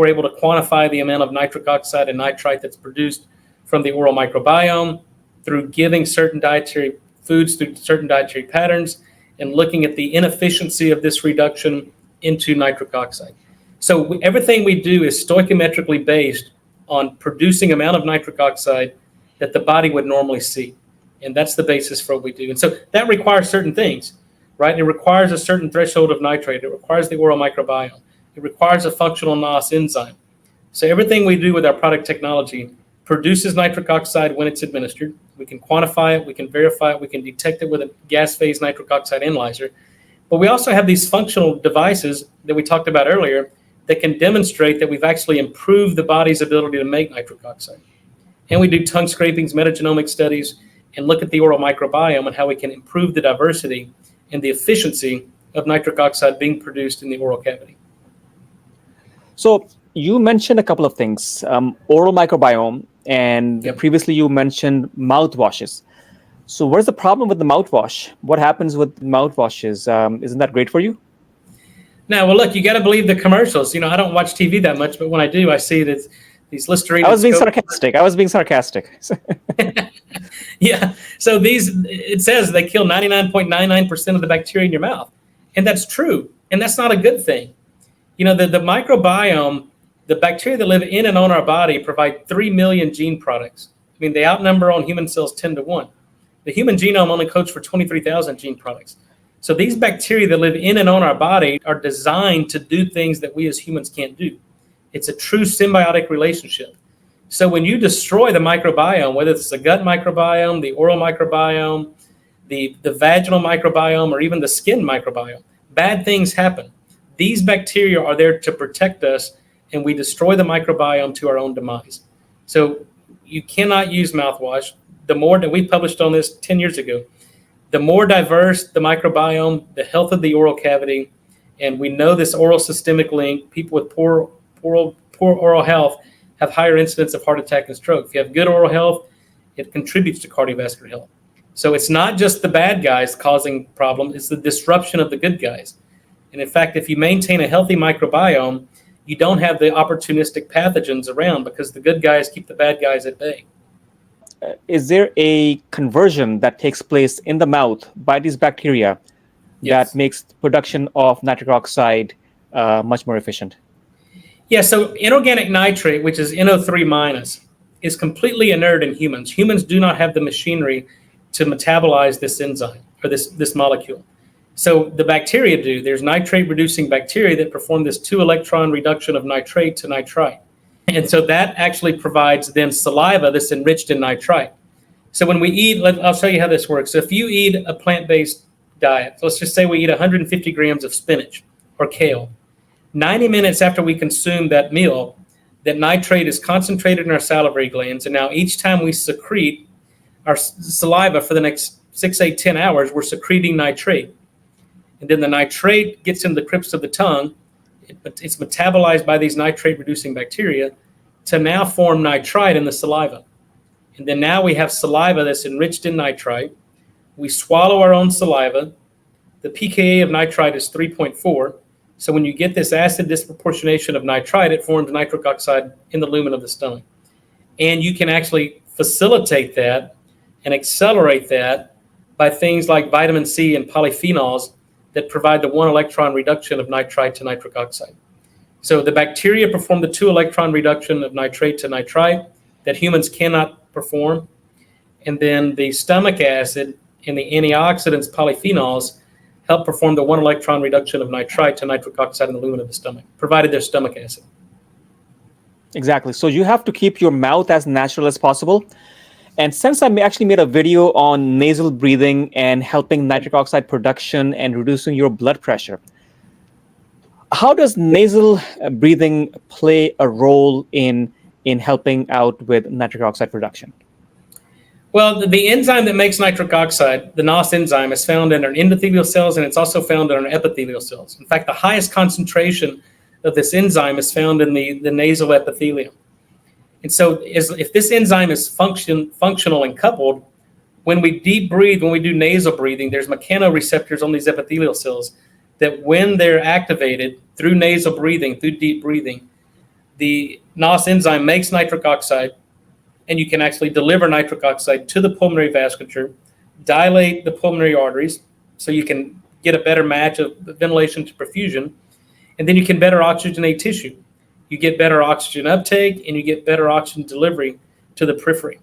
able to quantify the amount of nitric oxide and nitrite that's produced from the oral microbiome through giving certain dietary foods through certain dietary patterns and looking at the inefficiency of this reduction into nitric oxide. So everything we do is stoichiometrically based on producing amount of nitric oxide that the body would normally see. And that's the basis for what we do. And so that requires certain things, right? It requires a certain threshold of nitrate. It requires the oral microbiome. It requires a functional NOS enzyme. So everything we do with our product technology produces nitric oxide when it's administered. We can quantify it. We can verify it. We can detect it with a gas phase nitric oxide analyzer. But we also have these functional devices that we talked about earlier that can demonstrate that we've actually improved the body's ability to make nitric oxide. And we do tongue scrapings, metagenomic studies, and look at the oral microbiome and how we can improve the diversity and the efficiency of nitric oxide being produced in the oral cavity. So you mentioned a couple of things, oral microbiome, and previously you mentioned mouthwashes. So where's the problem with the mouthwash? What happens with mouthwashes? Isn't that great for you? No, well, look, you got to believe the commercials. I don't watch TV that much, but when I do, I see that these Listerine. I was being sarcastic. Yeah. So it says they kill 99.99% of the bacteria in your mouth. And that's true. And that's not a good thing. The microbiome, the bacteria that live in and on our body provide 3 million gene products. I mean, they outnumber on human cells 10 to 1. The human genome only codes for 23,000 gene products. So these bacteria that live in and on our body are designed to do things that we as humans can't do. It's a true symbiotic relationship. So when you destroy the microbiome, whether it's the gut microbiome, the oral microbiome, the vaginal microbiome, or even the skin microbiome, bad things happen. These bacteria are there to protect us, and we destroy the microbiome to our own demise. So you cannot use mouthwash. The more that we published on this 10 years ago, the more diverse the microbiome, the health of the oral cavity, and we know this oral systemic link, people with poor oral health have higher incidence of heart attack and stroke. If you have good oral health, it contributes to cardiovascular health. So it's not just the bad guys causing problems, it's the disruption of the good guys. And in fact, if you maintain a healthy microbiome, you don't have the opportunistic pathogens around because the good guys keep the bad guys at bay. Is there a conversion that takes place in the mouth by these bacteria Yes. that makes production of nitric oxide much more efficient? Yeah, so inorganic nitrate, which is NO3 minus, is completely inert in humans. Humans do not have the machinery to metabolize this enzyme or this molecule. So the bacteria do. There's nitrate-reducing bacteria that perform this 2-electron reduction of nitrate to nitrite. And so that actually provides then saliva that's enriched in nitrite. So when we eat, I'll show you how this works. So if you eat a plant-based diet, so let's just say we eat 150 grams of spinach or kale, 90 minutes after we consume that meal, that nitrate is concentrated in our salivary glands. And now each time we secrete our saliva for the next 6, 8, 10 hours, we're secreting nitrate. And then the nitrate gets in the crypts of the tongue. It's metabolized by these nitrate-reducing bacteria to now form nitrite in the saliva. And then now we have saliva that's enriched in nitrite. We swallow our own saliva. The pKa of nitrite is 3.4. So when you get this acid disproportionation of nitrite, it forms nitric oxide in the lumen of the stomach. And you can actually facilitate that and accelerate that by things like vitamin C and polyphenols that provide the 1-electron reduction of nitrite to nitric oxide. So the bacteria perform the 2-electron reduction of nitrate to nitrite that humans cannot perform. And then the stomach acid and the antioxidants, polyphenols, help perform the 1-electron reduction of nitrite to nitric oxide in the lumen of the stomach, provided there's stomach acid. Exactly. So you have to keep your mouth as natural as possible. And since I actually made a video on nasal breathing and helping nitric oxide production and reducing your blood pressure, how does nasal breathing play a role in helping out with nitric oxide production? Well, the enzyme that makes nitric oxide, the NOS enzyme, is found in our endothelial cells, and it's also found in our epithelial cells. In fact, the highest concentration of this enzyme is found in the nasal epithelium. And so if this enzyme is functional and coupled, when we deep breathe, when we do nasal breathing, there's mechanoreceptors on these epithelial cells that when they're activated through nasal breathing, through deep breathing, the NOS enzyme makes nitric oxide, and you can actually deliver nitric oxide to the pulmonary vasculature, dilate the pulmonary arteries, so you can get a better match of ventilation to perfusion, and then you can better oxygenate tissue. You get better oxygen uptake, and you get better oxygen delivery to the periphery.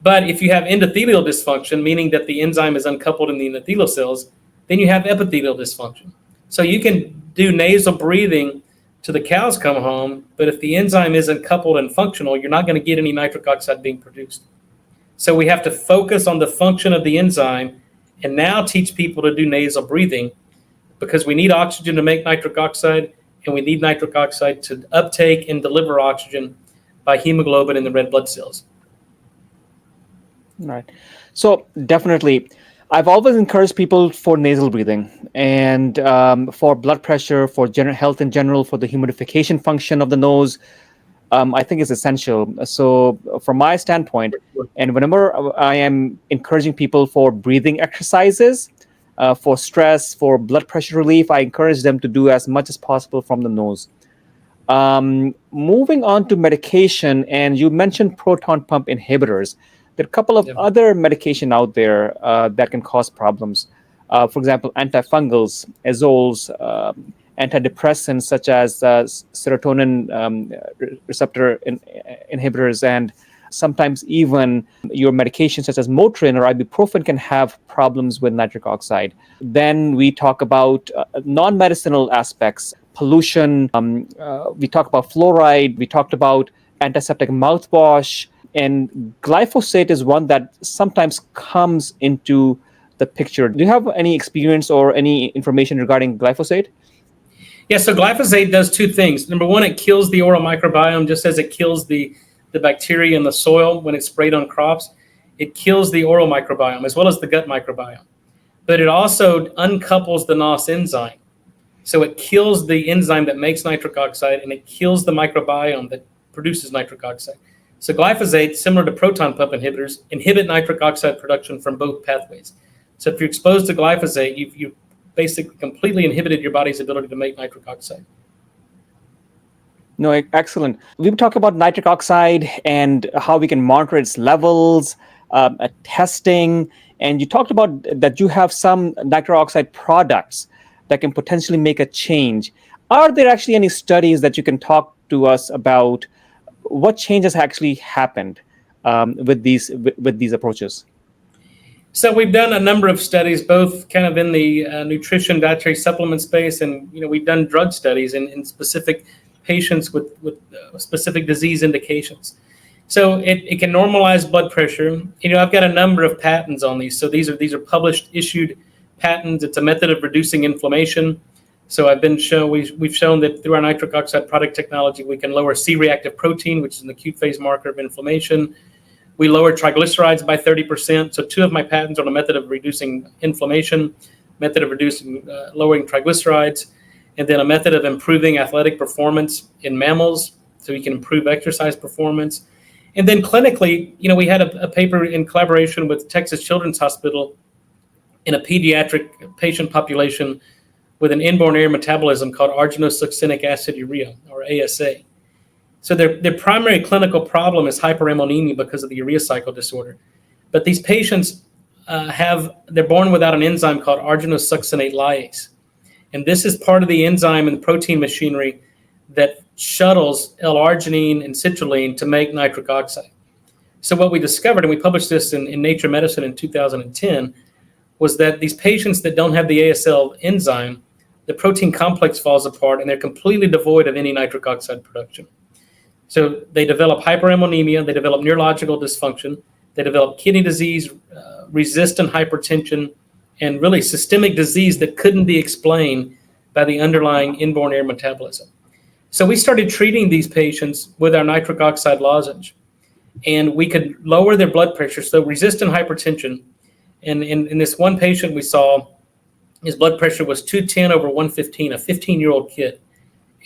But if you have endothelial dysfunction, meaning that the enzyme is uncoupled in the endothelial cells, then you have epithelial dysfunction. So you can do nasal breathing till the cows come home, but if the enzyme isn't coupled and functional, you're not going to get any nitric oxide being produced. So we have to focus on the function of the enzyme and now teach people to do nasal breathing because we need oxygen to make nitric oxide, and we need nitric oxide to uptake and deliver oxygen by hemoglobin in the red blood cells. Right. So definitely, I've always encouraged people for nasal breathing and for blood pressure, for general health in general, for the humidification function of the nose. I think is essential. So from my standpoint, and whenever I am encouraging people for breathing exercises, for stress, for blood pressure relief, I encourage them to do as much as possible from the nose. Moving on to medication, and you mentioned proton pump inhibitors. There are a couple of other medication out there that can cause problems. For example, antifungals, azoles, antidepressants such as serotonin receptor inhibitors, and sometimes even your medications such as Motrin or ibuprofen can have problems with nitric oxide. Then we talk about non-medicinal aspects, pollution. We talk about fluoride. We talked about antiseptic mouthwash, and glyphosate is one that sometimes comes into the picture. Do you have any experience or any information regarding glyphosate? Yeah, so glyphosate does two things. Number one, it kills the oral microbiome just as it kills the bacteria in the soil when it's sprayed on crops. It kills the oral microbiome as well as the gut microbiome. But it also uncouples the NOS enzyme. So it kills the enzyme that makes nitric oxide, and it kills the microbiome that produces nitric oxide. So glyphosate, similar to proton pump inhibitors, inhibit nitric oxide production from both pathways. So if you're exposed to glyphosate, you've basically completely inhibited your body's ability to make nitric oxide. No, excellent. We've talked about nitric oxide and how we can monitor its levels, testing, and you talked about that you have some nitric oxide products that can potentially make a change. Are there actually any studies that you can talk to us about what changes actually happened with these approaches? So we've done a number of studies, both kind of in the nutrition dietary supplement space, and we've done drug studies in specific patients with specific disease indications. So it can normalize blood pressure. I've got a number of patents on these. So these are published, issued patents. It's a method of reducing inflammation. So we've shown that through our nitric oxide product technology, we can lower C-reactive protein, which is an acute phase marker of inflammation. We lower triglycerides by 30%. So two of my patents are on a method of reducing inflammation, method of lowering triglycerides, and then a method of improving athletic performance in mammals, so we can improve exercise performance. And then clinically, we had a paper in collaboration with Texas Children's Hospital in a pediatric patient population with an inborn error metabolism called arginosuccinic aciduria, or ASA. So their primary clinical problem is hyperammonemia because of the urea cycle disorder. But these patients they're born without an enzyme called arginosuccinate lyase. And this is part of the enzyme and the protein machinery that shuttles L-arginine and citrulline to make nitric oxide. So what we discovered, and we published this in Nature Medicine in 2010, was that these patients that don't have the ASL enzyme, the protein complex falls apart and they're completely devoid of any nitric oxide production. So they develop hyperammonemia, they develop neurological dysfunction, they develop kidney disease, resistant hypertension, and really systemic disease that couldn't be explained by the underlying inborn error metabolism. So we started treating these patients with our nitric oxide lozenge, and we could lower their blood pressure. So resistant hypertension, and in this one patient we saw, his blood pressure was 210/115, a 15-year-old kid,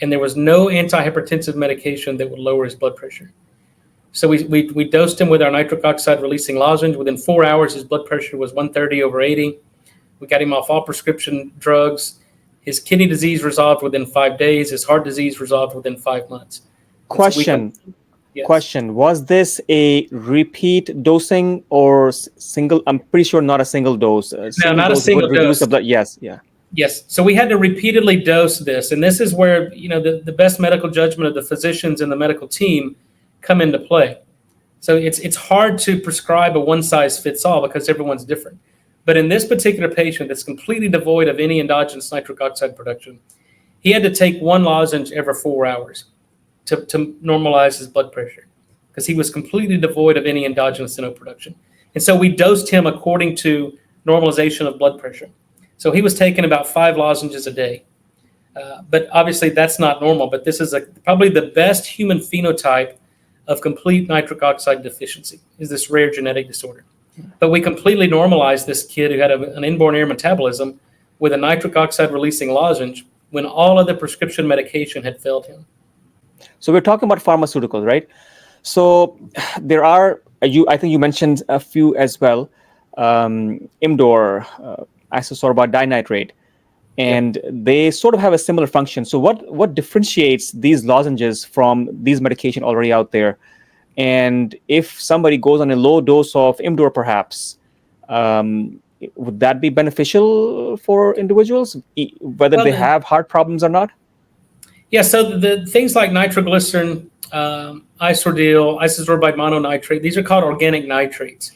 and there was no antihypertensive medication that would lower his blood pressure. So we dosed him with our nitric oxide releasing lozenge. Within 4 hours, his blood pressure was 130/80. We got him off all prescription drugs. His kidney disease resolved within 5 days. His heart disease resolved within 5 months. Question. Yes. Question. Was this a repeat dosing or single? I'm pretty sure not a single dose. No, not a single dose. Yes. Yeah. Yes. So we had to repeatedly dose this. And this is where, the best medical judgment of the physicians and the medical team come into play. So it's hard to prescribe a one-size-fits-all because everyone's different. But in this particular patient that's completely devoid of any endogenous nitric oxide production, he had to take one lozenge every 4 hours to normalize his blood pressure because he was completely devoid of any endogenous NO production. And so we dosed him according to normalization of blood pressure. So he was taking about 5 lozenges a day. But obviously that's not normal, but this is probably the best human phenotype of complete nitric oxide deficiency, is this rare genetic disorder. But we completely normalized this kid who had an inborn error metabolism with a nitric oxide releasing lozenge when all other prescription medication had failed him. So we're talking about pharmaceuticals, right? So there are, I think you mentioned a few as well, Imdor, isosorbate dinitrate, and they sort of have a similar function. So what differentiates these lozenges from these medication already out there? And if somebody goes on a low dose of Imdor, perhaps, would that be beneficial for individuals, whether they have heart problems or not? Yeah, so the things like nitroglycerin, isodeal, isosorbate mononitrate, these are called organic nitrates.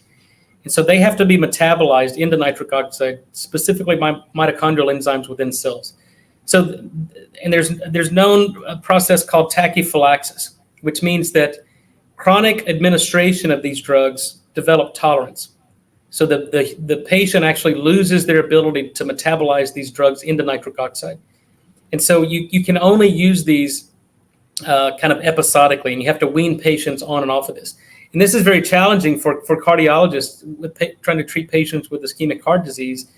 And so they have to be metabolized into nitric oxide, specifically mitochondrial enzymes within cells. So, and there's known process called tachyphylaxis, which means that chronic administration of these drugs develop tolerance. So the patient actually loses their ability to metabolize these drugs into nitric oxide. And so you can only use these kind of episodically, and you have to wean patients on and off of this. And this is very challenging for cardiologists with trying to treat patients with ischemic heart disease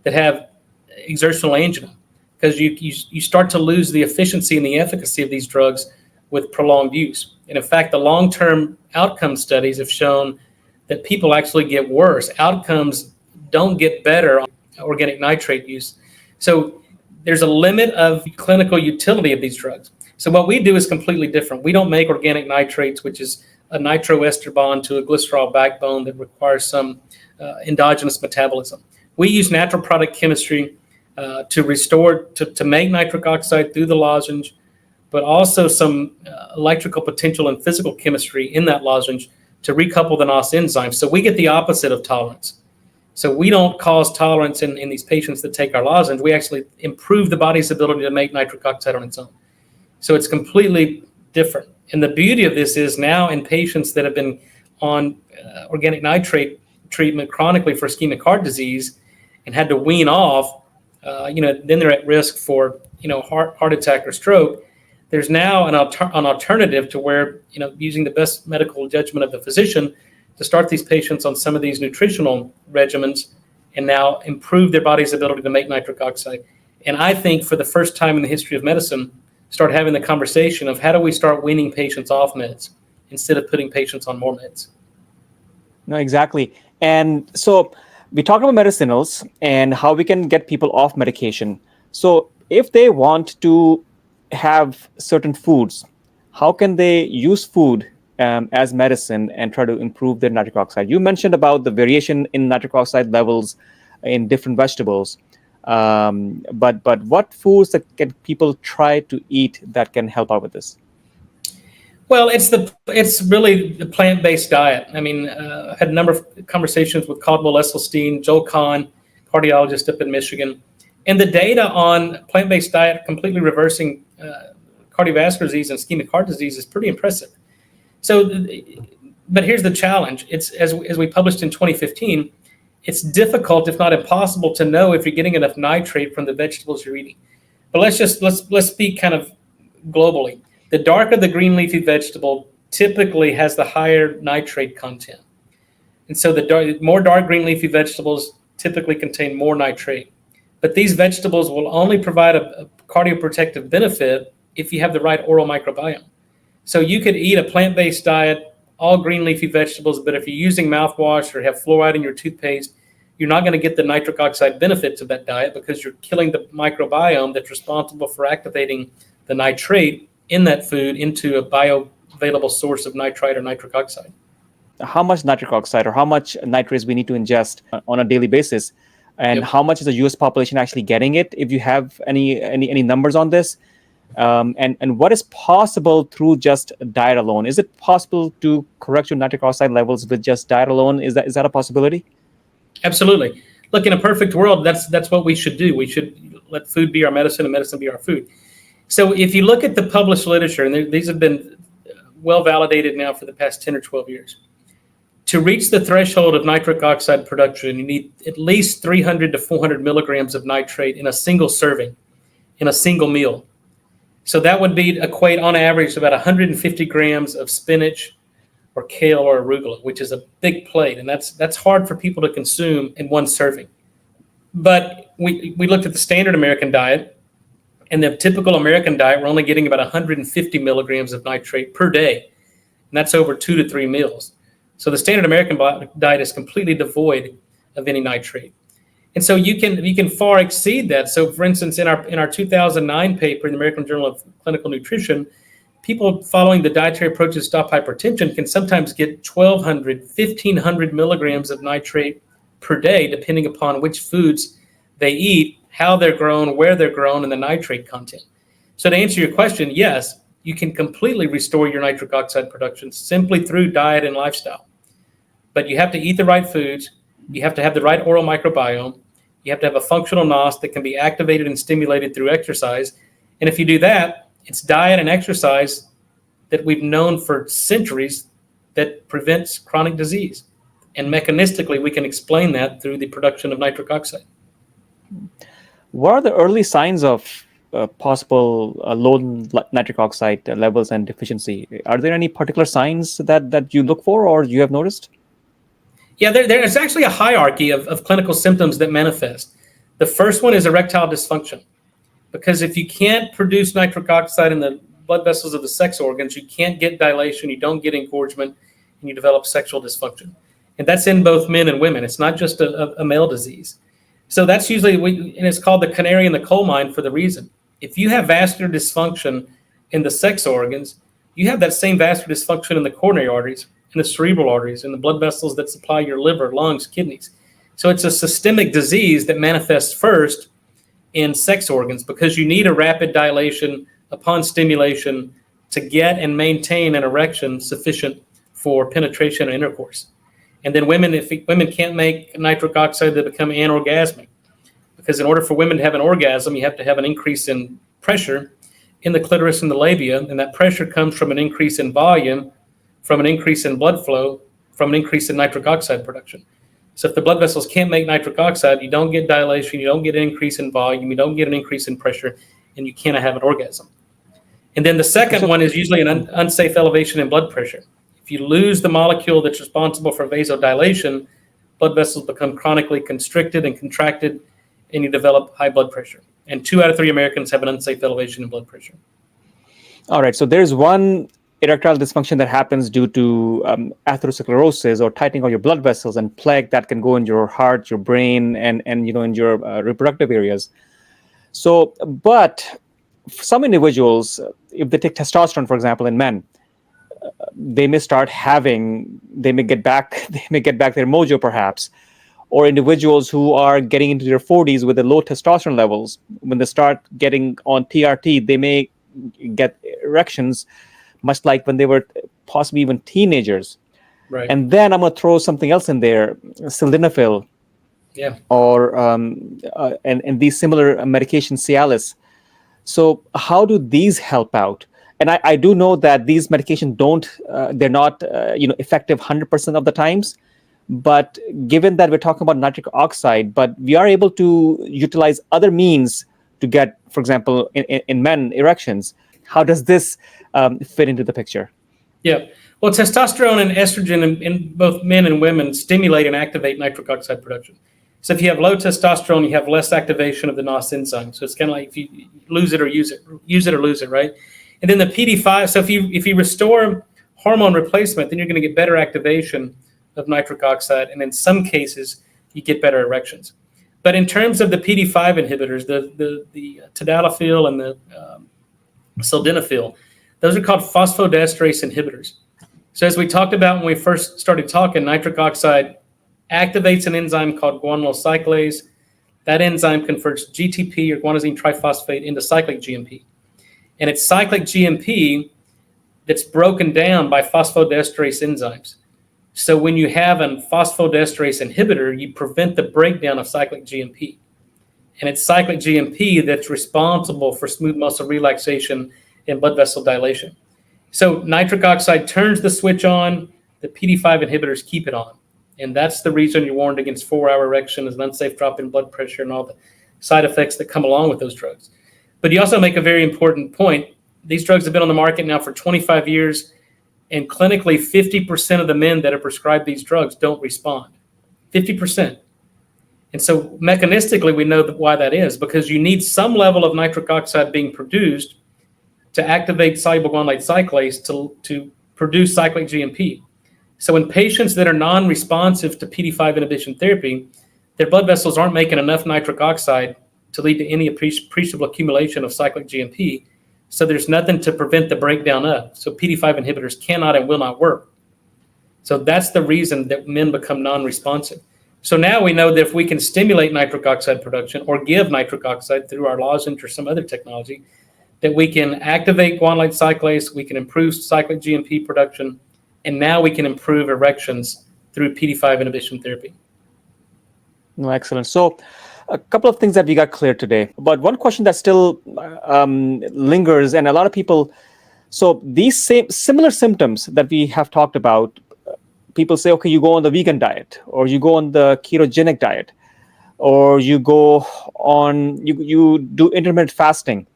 that have exertional angina, because you start to lose the efficiency and the efficacy of these drugs with prolonged use. And in fact, the long-term outcome studies have shown that people actually get worse. Outcomes don't get better on organic nitrate use. So there's a limit of clinical utility of these drugs. So what we do is completely different. We don't make organic nitrates, which is a nitroester bond to a glycerol backbone that requires some endogenous metabolism. We use natural product chemistry to restore, to make nitric oxide through the lozenge, but also some electrical potential and physical chemistry in that lozenge to recouple the NOS enzyme. So we get the opposite of tolerance. So we don't cause tolerance in these patients that take our lozenge. We actually improve the body's ability to make nitric oxide on its own. So it's completely different. And the beauty of this is now in patients that have been on organic nitrate treatment chronically for ischemic heart disease and had to wean off, then they're at risk for, heart attack or stroke. There's now an alternative to where, using the best medical judgment of the physician to start these patients on some of these nutritional regimens and now improve their body's ability to make nitric oxide. And I think for the first time in the history of medicine, start having the conversation of how do we start weaning patients off meds instead of putting patients on more meds. No, exactly. And so we talked about medicinals and how we can get people off medication. So if they want to have certain foods, how can they use food as medicine and try to improve their nitric oxide? You mentioned about the variation in nitric oxide levels in different vegetables. But what foods that can people try to eat that can help out with this? Well, it's really the plant-based diet. I mean, I had a number of conversations with Caldwell Esselstyn, Joel Kahn, cardiologist up in Michigan, and the data on plant-based diet completely reversing cardiovascular disease and ischemic heart disease is pretty impressive. So, but here's the challenge. It's as we published in 2015. It's difficult, if not impossible, to know if you're getting enough nitrate from the vegetables you're eating. But let's speak kind of globally. The darker the green leafy vegetable typically has the higher nitrate content. And so the more dark green leafy vegetables typically contain more nitrate. But these vegetables will only provide a cardioprotective benefit if you have the right oral microbiome. So you could eat a plant-based diet, all green leafy vegetables, but if you're using mouthwash or have fluoride in your toothpaste, you're not going to get the nitric oxide benefits of that diet because you're killing the microbiome that's responsible for activating the nitrate in that food into a bioavailable source of nitrite or nitric oxide. How much nitric oxide or how much nitrates we need to ingest on a daily basis, and how much is the U.S. population actually getting it? If you have any numbers on this, and what is possible through just diet alone? Is it possible to correct your nitric oxide levels with just diet alone? Is that a possibility? Absolutely. Look, in a perfect world, that's what we should do. We should let food be our medicine and medicine be our food. So if you look at the published literature, and these have been well validated now for the past 10 or 12 years, to reach the threshold of nitric oxide production, you need at least 300 to 400 milligrams of nitrate in a single serving, in a single meal. So that would equate on average to about 150 grams of spinach or kale or arugula, which is a big plate. And that's hard for people to consume in one serving. But we looked at the standard American diet, and the typical American diet, we're only getting about 150 milligrams of nitrate per day. And that's over 2 to 3 meals. So the standard American diet is completely devoid of any nitrate. And so you can far exceed that. So for instance, in our 2009 paper in the American Journal of Clinical Nutrition, people following the dietary approach to stop hypertension can sometimes get 1,200, 1,500 milligrams of nitrate per day, depending upon which foods they eat, how they're grown, where they're grown, and the nitrate content. So to answer your question, yes, you can completely restore your nitric oxide production simply through diet and lifestyle. But you have to eat the right foods. You have to have the right oral microbiome. You have to have a functional NOS that can be activated and stimulated through exercise. And if you do that, it's diet and exercise that we've known for centuries that prevents chronic disease. And mechanistically, we can explain that through the production of nitric oxide. What are the early signs of possible low nitric oxide levels and deficiency? Are there any particular signs that you look for or you have noticed? Yeah, there's actually a hierarchy of clinical symptoms that manifest. The first one is erectile dysfunction, because if you can't produce nitric oxide in the blood vessels of the sex organs, you can't get dilation, you don't get engorgement, and you develop sexual dysfunction. And that's in both men and women. It's not just a male disease. So that's usually, and it's called the canary in the coal mine for the reason. If you have vascular dysfunction in the sex organs, you have that same vascular dysfunction in the coronary arteries, in the cerebral arteries, in the blood vessels that supply your liver, lungs, kidneys. So it's a systemic disease that manifests first in sex organs because you need a rapid dilation upon stimulation to get and maintain an erection sufficient for penetration and intercourse. And then if women can't make nitric oxide, they become anorgasmic. Because in order for women to have an orgasm, you have to have an increase in pressure in the clitoris and the labia. And that pressure comes from an increase in volume, from an increase in blood flow, from an increase in nitric oxide production. So if the blood vessels can't make nitric oxide, you don't get dilation, you don't get an increase in volume, you don't get an increase in pressure, and you cannot have an orgasm. And then the second one is usually an unsafe elevation in blood pressure. If you lose the molecule that's responsible for vasodilation, blood vessels become chronically constricted and contracted, and you develop high blood pressure. And 2 out of 3 Americans have an unsafe elevation in blood pressure. All right, so there's one erectile dysfunction that happens due to atherosclerosis or tightening of your blood vessels and plaque that can go in your heart, your brain, and in your reproductive areas. So, but some individuals, if they take testosterone, for example, in men, they may get back their mojo perhaps. Or individuals who are getting into their 40s with the low testosterone levels, when they start getting on TRT, they may get erections, much like when they were possibly even teenagers. Right. And then I'm going to throw something else in there, sildenafil, or and these similar medications, Cialis. So how do these help out? And I do know that these medications they're not effective 100% of the times. But given that we're talking about nitric oxide, but we are able to utilize other means to get, for example, in men, erections, how does this fit into the picture? Yeah. Well, testosterone and estrogen in both men and women stimulate and activate nitric oxide production. So if you have low testosterone, you have less activation of the NOS enzyme. So it's kind of like if you lose it or use it or lose it, right? And then the PD5, so if you restore hormone replacement, then you're going to get better activation of nitric oxide, and in some cases, you get better erections. But in terms of the PD5 inhibitors, the tadalafil and the sildenafil, those are called phosphodiesterase inhibitors. So as we talked about when we first started talking, nitric oxide activates an enzyme called guanylyl cyclase. That enzyme converts GTP, or guanosine triphosphate, into cyclic GMP. And it's cyclic GMP that's broken down by phosphodiesterase enzymes. So when you have a phosphodiesterase inhibitor, you prevent the breakdown of cyclic GMP. And it's cyclic GMP that's responsible for smooth muscle relaxation and blood vessel dilation. So nitric oxide turns the switch on, the PD5 inhibitors keep it on. And that's the reason you're warned against 4-hour erection, as an unsafe drop in blood pressure, and all the side effects that come along with those drugs. But you also make a very important point. These drugs have been on the market now for 25 years. And clinically, 50% of the men that are prescribed these drugs don't respond. 50%. And so mechanistically, we know why that is, because you need some level of nitric oxide being produced to activate soluble guanylate cyclase to produce cyclic GMP. So in patients that are non-responsive to PD5 inhibition therapy, their blood vessels aren't making enough nitric oxide to lead to any appreciable accumulation of cyclic GMP. So there's nothing to prevent the breakdown of. So PD5 inhibitors cannot and will not work. So that's the reason that men become non-responsive. So now we know that if we can stimulate nitric oxide production or give nitric oxide through our lozenge or some other technology, that we can activate guanylate cyclase, we can improve cyclic GMP production, and now we can improve erections through PD5 inhibition therapy. No, excellent. So a couple of things that we got clear today, but one question that still lingers, and a lot of people So these similar symptoms that we have talked about, people say, okay, you go on the vegan diet, or you go on the ketogenic diet, or you go on, you do intermittent fasting,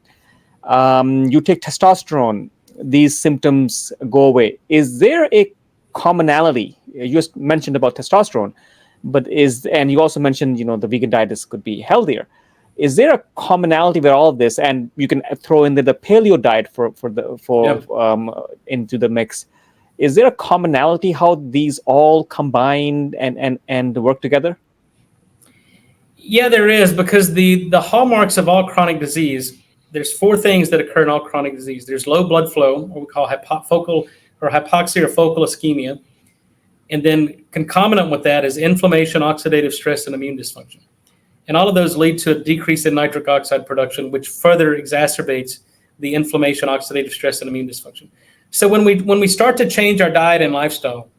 you take testosterone, these symptoms go away. Is there a commonality? You just mentioned about testosterone, and you also mentioned, the vegan diet could be healthier. Is there a commonality with all of this? And you can throw in the paleo diet into the mix. Is there a commonality how these all combine and work together? Yeah, there is, because the hallmarks of all chronic disease, there's 4 things that occur in all chronic disease. There's low blood flow, what we call hypoxia or focal ischemia. And then concomitant with that is inflammation, oxidative stress, and immune dysfunction. And all of those lead to a decrease in nitric oxide production, which further exacerbates the inflammation, oxidative stress, and immune dysfunction. So when we start to change our diet and lifestyle,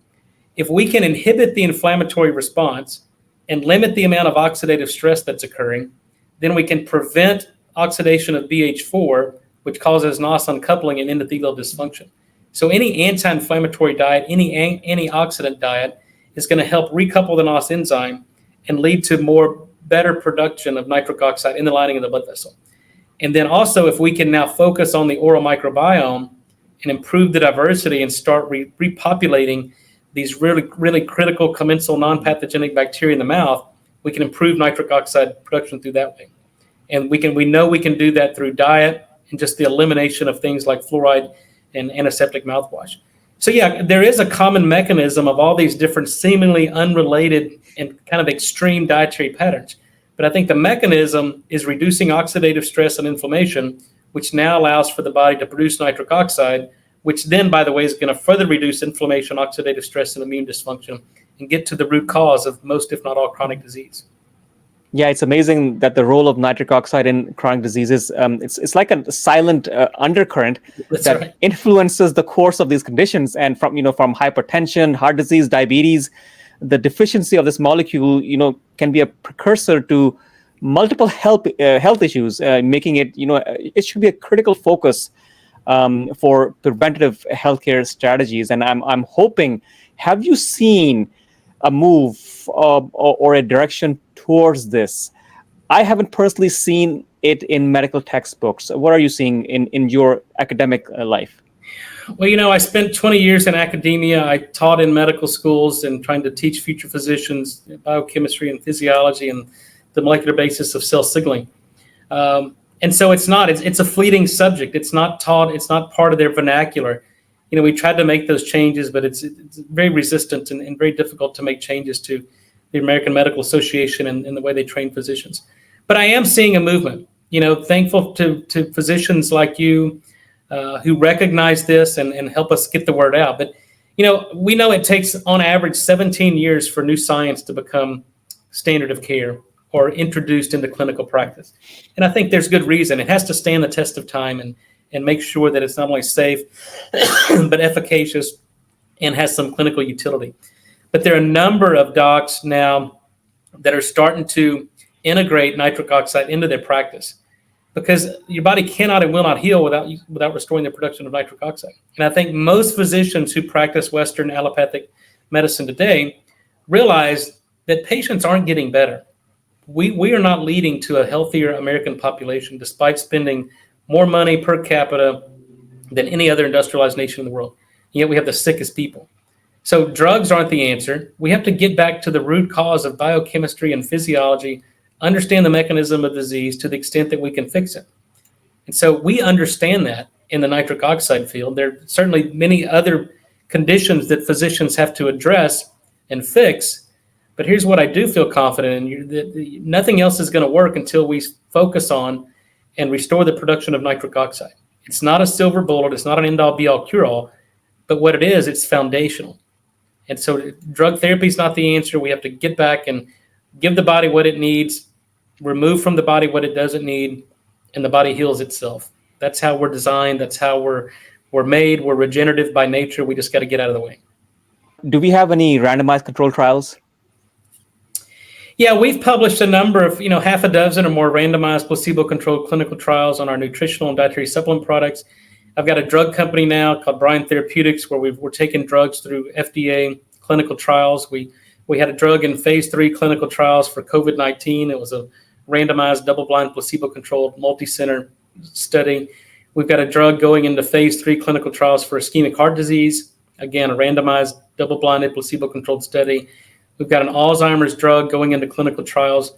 if we can inhibit the inflammatory response and limit the amount of oxidative stress that's occurring, then we can prevent oxidation of BH4, which causes NOS uncoupling and endothelial dysfunction. So any anti-inflammatory diet, any antioxidant diet is going to help recouple the NOS enzyme and lead to better production of nitric oxide in the lining of the blood vessel. And then also, if we can now focus on the oral microbiome and improve the diversity and start repopulating these really, really critical commensal non-pathogenic bacteria in the mouth, we can improve nitric oxide production through that way. And we know we can do that through diet and just the elimination of things like fluoride and antiseptic mouthwash. So yeah, there is a common mechanism of all these different seemingly unrelated and kind of extreme dietary patterns. But I think the mechanism is reducing oxidative stress and inflammation, which now allows for the body to produce nitric oxide, which then, by the way, is going to further reduce inflammation, oxidative stress, and immune dysfunction, and get to the root cause of most, if not all, chronic disease. Yeah, it's amazing that the role of nitric oxide in chronic diseases, it's like a silent undercurrent that influences the course of these conditions. And from hypertension, heart disease, diabetes, the deficiency of this molecule, can be a precursor to multiple health issues, making it, it should be a critical focus for preventative healthcare strategies. And I'm hoping, have you seen a move or a direction towards this? I haven't personally seen it in medical textbooks. What are you seeing in your academic life? Well, I spent 20 years in academia. I taught in medical schools and trying to teach future physicians biochemistry and physiology and the molecular basis of cell signaling. And so it's a fleeting subject. It's not taught. It's not part of their vernacular. We tried to make those changes, but it's very resistant and very difficult to make changes to the American Medical Association and the way they train physicians. But I am seeing a movement, thankful to physicians like you who recognize this and help us get the word out. But, we know it takes on average 17 years for new science to become standard of care or introduced into clinical practice. And I think there's good reason. It has to stand the test of time and make sure that it's not only safe, but efficacious and has some clinical utility. But there are a number of docs now that are starting to integrate nitric oxide into their practice, because your body cannot and will not heal without restoring the production of nitric oxide. And I think most physicians who practice Western allopathic medicine today realize that patients aren't getting better. We are not leading to a healthier American population, despite spending more money per capita than any other industrialized nation in the world. Yet we have the sickest people. So drugs aren't the answer. We have to get back to the root cause of biochemistry and physiology, understand the mechanism of disease to the extent that we can fix it. And so we understand that in the nitric oxide field. There are certainly many other conditions that physicians have to address and fix. But here's what I do feel confident in: that nothing else is going to work until we focus on and restore the production of nitric oxide. It's not a silver bullet. It's not an end-all, be-all, cure-all. But what it is, it's foundational. And so drug therapy is not the answer. We have to get back and give the body what it needs, remove from the body what it doesn't need, and the body heals itself. That's how we're designed. That's how we're made. We're regenerative by nature. We just got to get out of the way. Do we have any randomized control trials? Yeah, we've published a number of, half a dozen or more randomized placebo-controlled clinical trials on our nutritional and dietary supplement products. I've got a drug company now called Bryan Therapeutics, where we're taking drugs through FDA clinical trials. We had a drug in phase 3 clinical trials for COVID-19. It was a randomized, double-blind, placebo-controlled, multi-center study. We've got a drug going into phase 3 clinical trials for ischemic heart disease. Again, a randomized, double-blinded, placebo-controlled study. We've got an Alzheimer's drug going into clinical trials,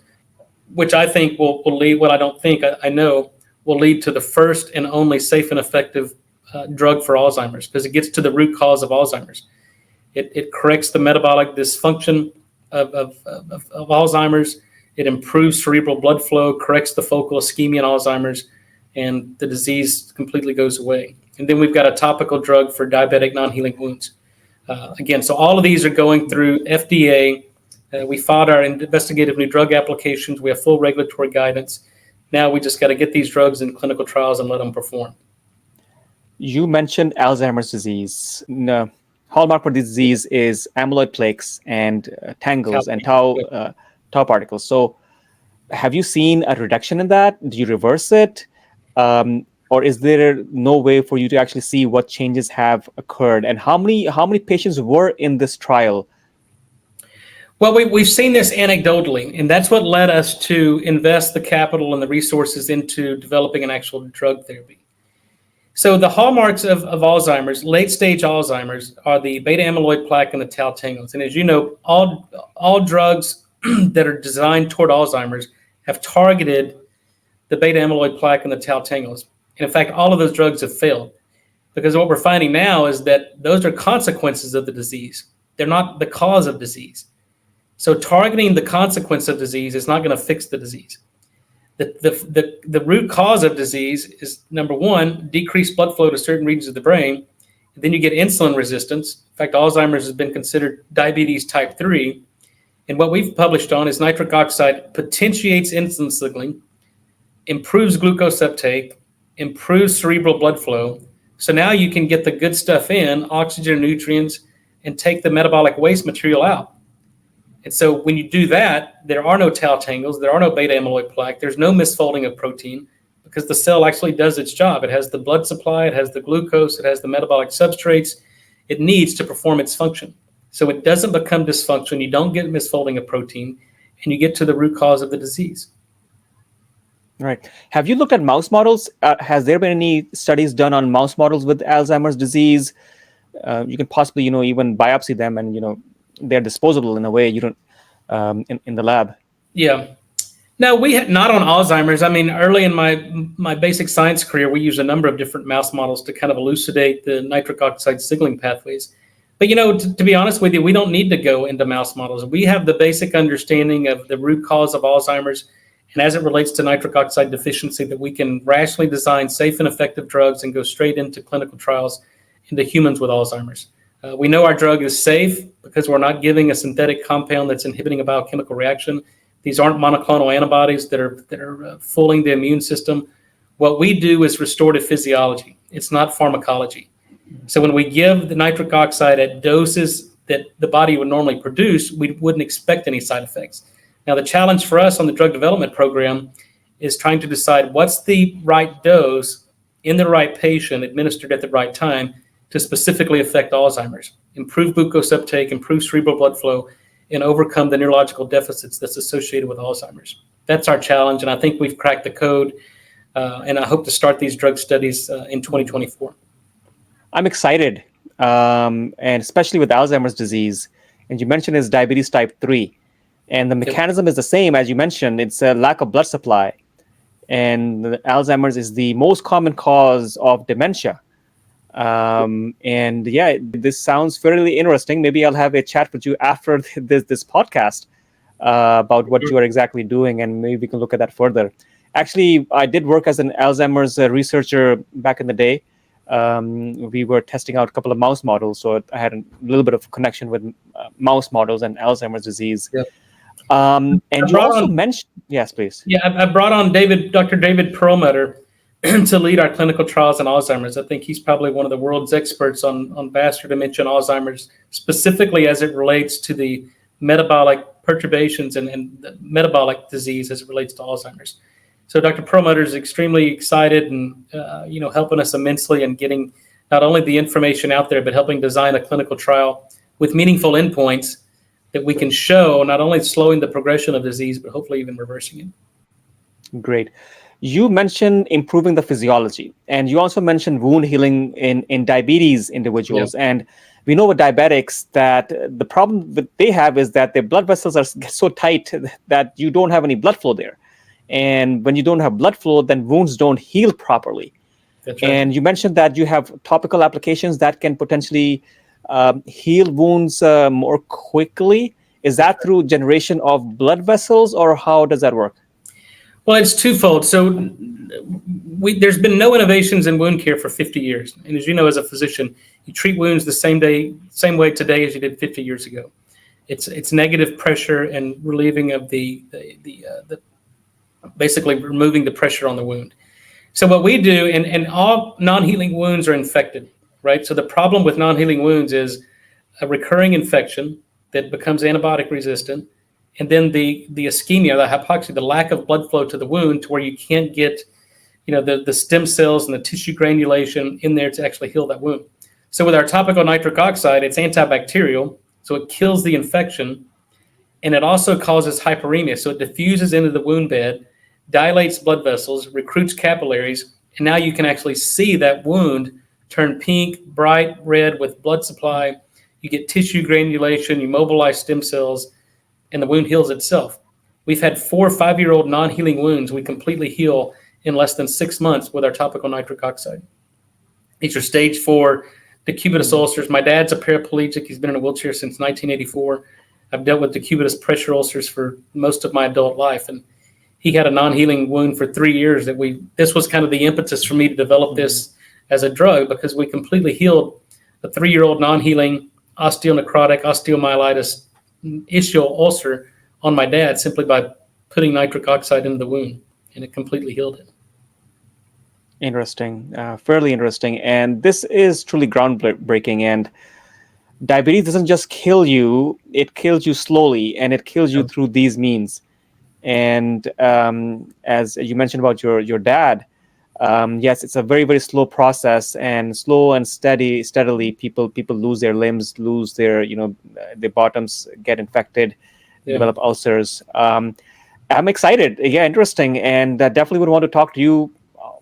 which I think will lead, well, I don't think, I know, will lead to the first and only safe and effective drug for Alzheimer's, because it gets to the root cause of Alzheimer's. It corrects the metabolic dysfunction of Alzheimer's. It improves cerebral blood flow, corrects the focal ischemia in Alzheimer's, and the disease completely goes away. And then we've got a topical drug for diabetic non-healing wounds. Again, so all of these are going through FDA. We filed our investigative new drug applications. We have full regulatory guidance. Now we just got to get these drugs in clinical trials and let them perform. You mentioned Alzheimer's disease. No, hallmark for this disease is amyloid plaques and tangles and tau particles. So have you seen a reduction in that? Do you reverse it? Or is there no way for you to actually see what changes have occurred? And how many patients were in this trial? Well, we've seen this anecdotally, and that's what led us to invest the capital and the resources into developing an actual drug therapy. So the hallmarks of Alzheimer's, late-stage Alzheimer's, are the beta-amyloid plaque and the tau tangles. And as you know, all drugs that are designed toward Alzheimer's have targeted the beta-amyloid plaque and the tau tangles. And in fact, all of those drugs have failed, because what we're finding now is that those are consequences of the disease. They're not the cause of disease. So targeting the consequence of disease is not going to fix the disease. The root cause of disease is, number one, decreased blood flow to certain regions of the brain. And then you get insulin resistance. In fact, Alzheimer's has been considered diabetes type 3. And what we've published on is nitric oxide potentiates insulin signaling, improves glucose uptake, improves cerebral blood flow. So now you can get the good stuff in, oxygen and nutrients, and take the metabolic waste material out. And so when you do that, there are no tau tangles, there are no beta amyloid plaque, there's no misfolding of protein, because the cell actually does its job. It has the blood supply, it has the glucose, it has the metabolic substrates it needs to perform its function. So it doesn't become dysfunction, you don't get misfolding of protein, and you get to the root cause of the disease. Right. Have you looked at mouse models? Has there been any studies done on mouse models with Alzheimer's disease? You can possibly, even biopsy them, and they're disposable in a way. You don't in the lab. Yeah. No, we had not on Alzheimer's. I mean, early in my basic science career, we used a number of different mouse models to kind of elucidate the nitric oxide signaling pathways. But to be honest with you, we don't need to go into mouse models. We have the basic understanding of the root cause of Alzheimer's, and as it relates to nitric oxide deficiency, that we can rationally design safe and effective drugs and go straight into clinical trials into humans with Alzheimer's. We know our drug is safe because we're not giving a synthetic compound that's inhibiting a biochemical reaction. These aren't monoclonal antibodies that are fooling the immune system. What we do is restorative physiology. It's not pharmacology. So when we give the nitric oxide at doses that the body would normally produce, we wouldn't expect any side effects. Now, the challenge for us on the drug development program is trying to decide what's the right dose in the right patient administered at the right time to specifically affect Alzheimer's, improve glucose uptake, improve cerebral blood flow, and overcome the neurological deficits that's associated with Alzheimer's. That's our challenge, and I think we've cracked the code, and I hope to start these drug studies in 2024. I'm excited, and especially with Alzheimer's disease. And you mentioned it's diabetes type 3. And the mechanism is the same, as you mentioned. It's a lack of blood supply. And Alzheimer's is the most common cause of dementia. And yeah, this sounds fairly interesting. Maybe I'll have a chat with you after this podcast about what you are exactly doing, and maybe we can look at that further. Actually, I did work as an Alzheimer's researcher back in the day. We were testing out a couple of mouse models, so I had a little bit of connection with mouse models and Alzheimer's disease. Yep. And you also mentioned, yes, please. Yeah, I brought on Dr. David Perlmutter to lead our clinical trials on Alzheimer's. I think he's probably one of the world's experts on vascular dementia and Alzheimer's, specifically as it relates to the metabolic perturbations and the metabolic disease as it relates to Alzheimer's. So Dr. Perlmutter is extremely excited and helping us immensely and getting not only the information out there, but helping design a clinical trial with meaningful endpoints that we can show not only slowing the progression of disease, but hopefully even reversing it. Great. You mentioned improving the physiology, and you also mentioned wound healing in diabetes individuals. Yeah. And we know with diabetics that the problem that they have is that their blood vessels are so tight that you don't have any blood flow there. And when you don't have blood flow, then wounds don't heal properly. That's right. And you mentioned that you have topical applications that can potentially heal wounds more quickly. Is that through generation of blood vessels, or how does that work? Well, it's twofold. So there's been no innovations in wound care for 50 years. And as you know, as a physician, you treat wounds the same way today as you did 50 years ago. It's negative pressure and relieving of the basically removing the pressure on the wound. So what we do, and all non-healing wounds are infected, right? So the problem with non-healing wounds is a recurring infection that becomes antibiotic resistant, and then the ischemia, the hypoxia, the lack of blood flow to the wound to where you can't get, the stem cells and the tissue granulation in there to actually heal that wound. So with our topical nitric oxide, it's antibacterial, so it kills the infection, and it also causes hyperemia. So it diffuses into the wound bed, dilates blood vessels, recruits capillaries, and now you can actually see that wound turn pink, bright red with blood supply. You get tissue granulation, you mobilize stem cells, and the wound heals itself. We've had 4 or 5-year-old non-healing wounds we completely heal in less than 6 months with our topical nitric oxide. These are stage 4 decubitus ulcers. My dad's a paraplegic. He's been in a wheelchair since 1984. I've dealt with decubitus pressure ulcers for most of my adult life, and he had a non-healing wound for 3 years this was kind of the impetus for me to develop this as a drug, because we completely healed a 3-year-old non-healing osteonecrotic osteomyelitis ischial ulcer on my dad simply by putting nitric oxide into the wound, and it completely healed it. Interesting, fairly interesting. And this is truly groundbreaking. And diabetes doesn't just kill you, it kills you slowly, and it kills you through these means. And as you mentioned about your dad, yes, it's a very, very slow process, and slow and steadily people lose their limbs, lose their, their bottoms get infected, develop ulcers. I'm excited. Yeah, interesting. And definitely would want to talk to you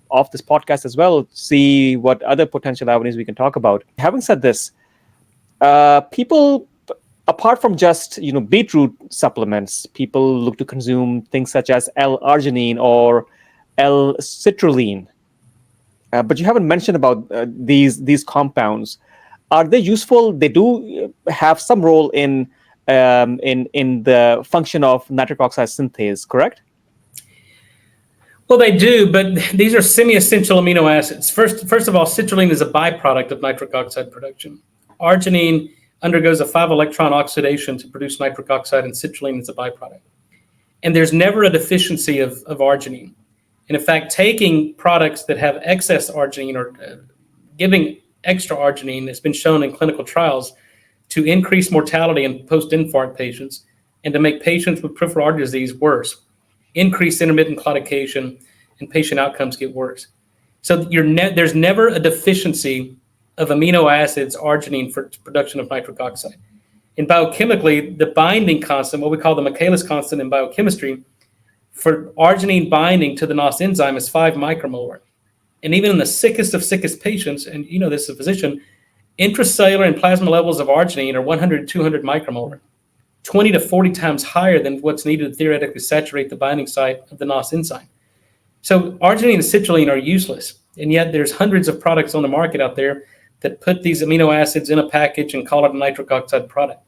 off this podcast as well, see what other potential avenues we can talk about. Having said this, people, apart from just beetroot supplements, people look to consume things such as L-arginine or L-citrulline. But you haven't mentioned about these compounds. Are they useful? They do have some role in the function of nitric oxide synthase, correct? Well, they do, but these are semi-essential amino acids. First of all, citrulline is a byproduct of nitric oxide production. Arginine undergoes a 5-electron oxidation to produce nitric oxide, and citrulline is a byproduct. And there's never a deficiency of arginine. And in fact, taking products that have excess arginine or giving extra arginine has been shown in clinical trials to increase mortality in post-infarct patients and to make patients with peripheral artery disease worse, increase intermittent claudication, and patient outcomes get worse. So there's never a deficiency of amino acids, arginine, for production of nitric oxide. And biochemically, the binding constant, what we call the Michaelis constant in biochemistry, for arginine binding to the NOS enzyme is 5 micromolar. And even in the sickest of sickest patients, and you know this as a physician, intracellular and plasma levels of arginine are 100 to 200 micromolar, 20 to 40 times higher than what's needed to theoretically saturate the binding site of the NOS enzyme. So arginine and citrulline are useless, and yet there's hundreds of products on the market out there that put these amino acids in a package and call it a nitric oxide product.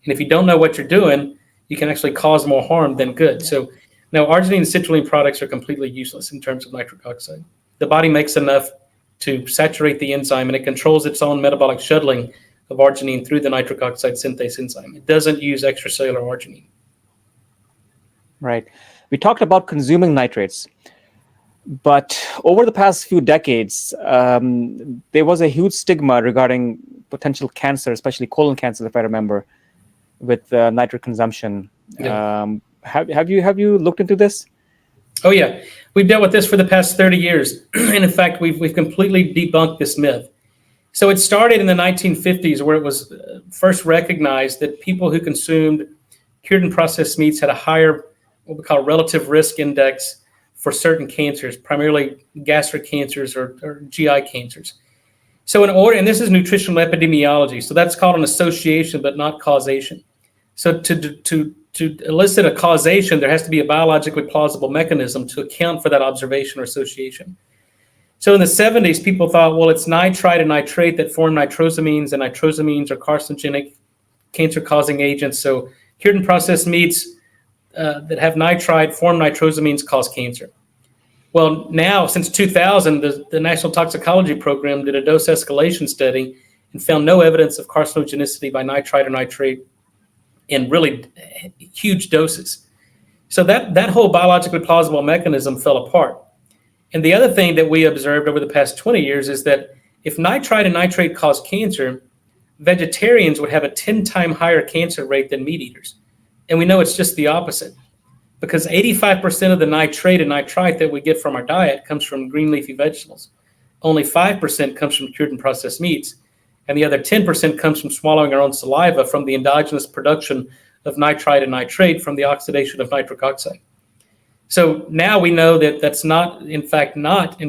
And if you don't know what you're doing, you can actually cause more harm than good. So now arginine and citrulline products are completely useless in terms of nitric oxide. The body makes enough to saturate the enzyme, and it controls its own metabolic shuttling of arginine through the nitric oxide synthase enzyme. It doesn't use extracellular arginine. Right. We talked about consuming nitrates, but over the past few decades, there was a huge stigma regarding potential cancer, especially colon cancer, if I remember, with nitrate consumption. Yeah. Have you looked into this? Oh yeah, we've dealt with this for the past 30 years, and in fact, we've completely debunked this myth. So it started in the 1950s, where it was first recognized that people who consumed cured and processed meats had a higher, what we call relative risk index for certain cancers, primarily gastric cancers or GI cancers. So in order, and this is nutritional epidemiology, so that's called an association, but not causation. So to elicit a causation, there has to be a biologically plausible mechanism to account for that observation or association. So in the 70s, people thought, well, it's nitrite and nitrate that form nitrosamines, and nitrosamines are carcinogenic, cancer-causing agents. So cured and processed meats that have nitrite form nitrosamines cause cancer. Well, now, since 2000, the National Toxicology Program did a dose escalation study and found no evidence of carcinogenicity by nitrite or nitrate in really huge doses. So that whole biologically plausible mechanism fell apart. And the other thing that we observed over the past 20 years is that if nitrite and nitrate cause cancer, vegetarians would have a 10-time higher cancer rate than meat eaters. And we know it's just the opposite, because 85% of the nitrate and nitrite that we get from our diet comes from green leafy vegetables. Only 5% comes from cured and processed meats, and the other 10% comes from swallowing our own saliva from the endogenous production of nitrite and nitrate from the oxidation of nitric oxide. So now we know that that's not, in fact, not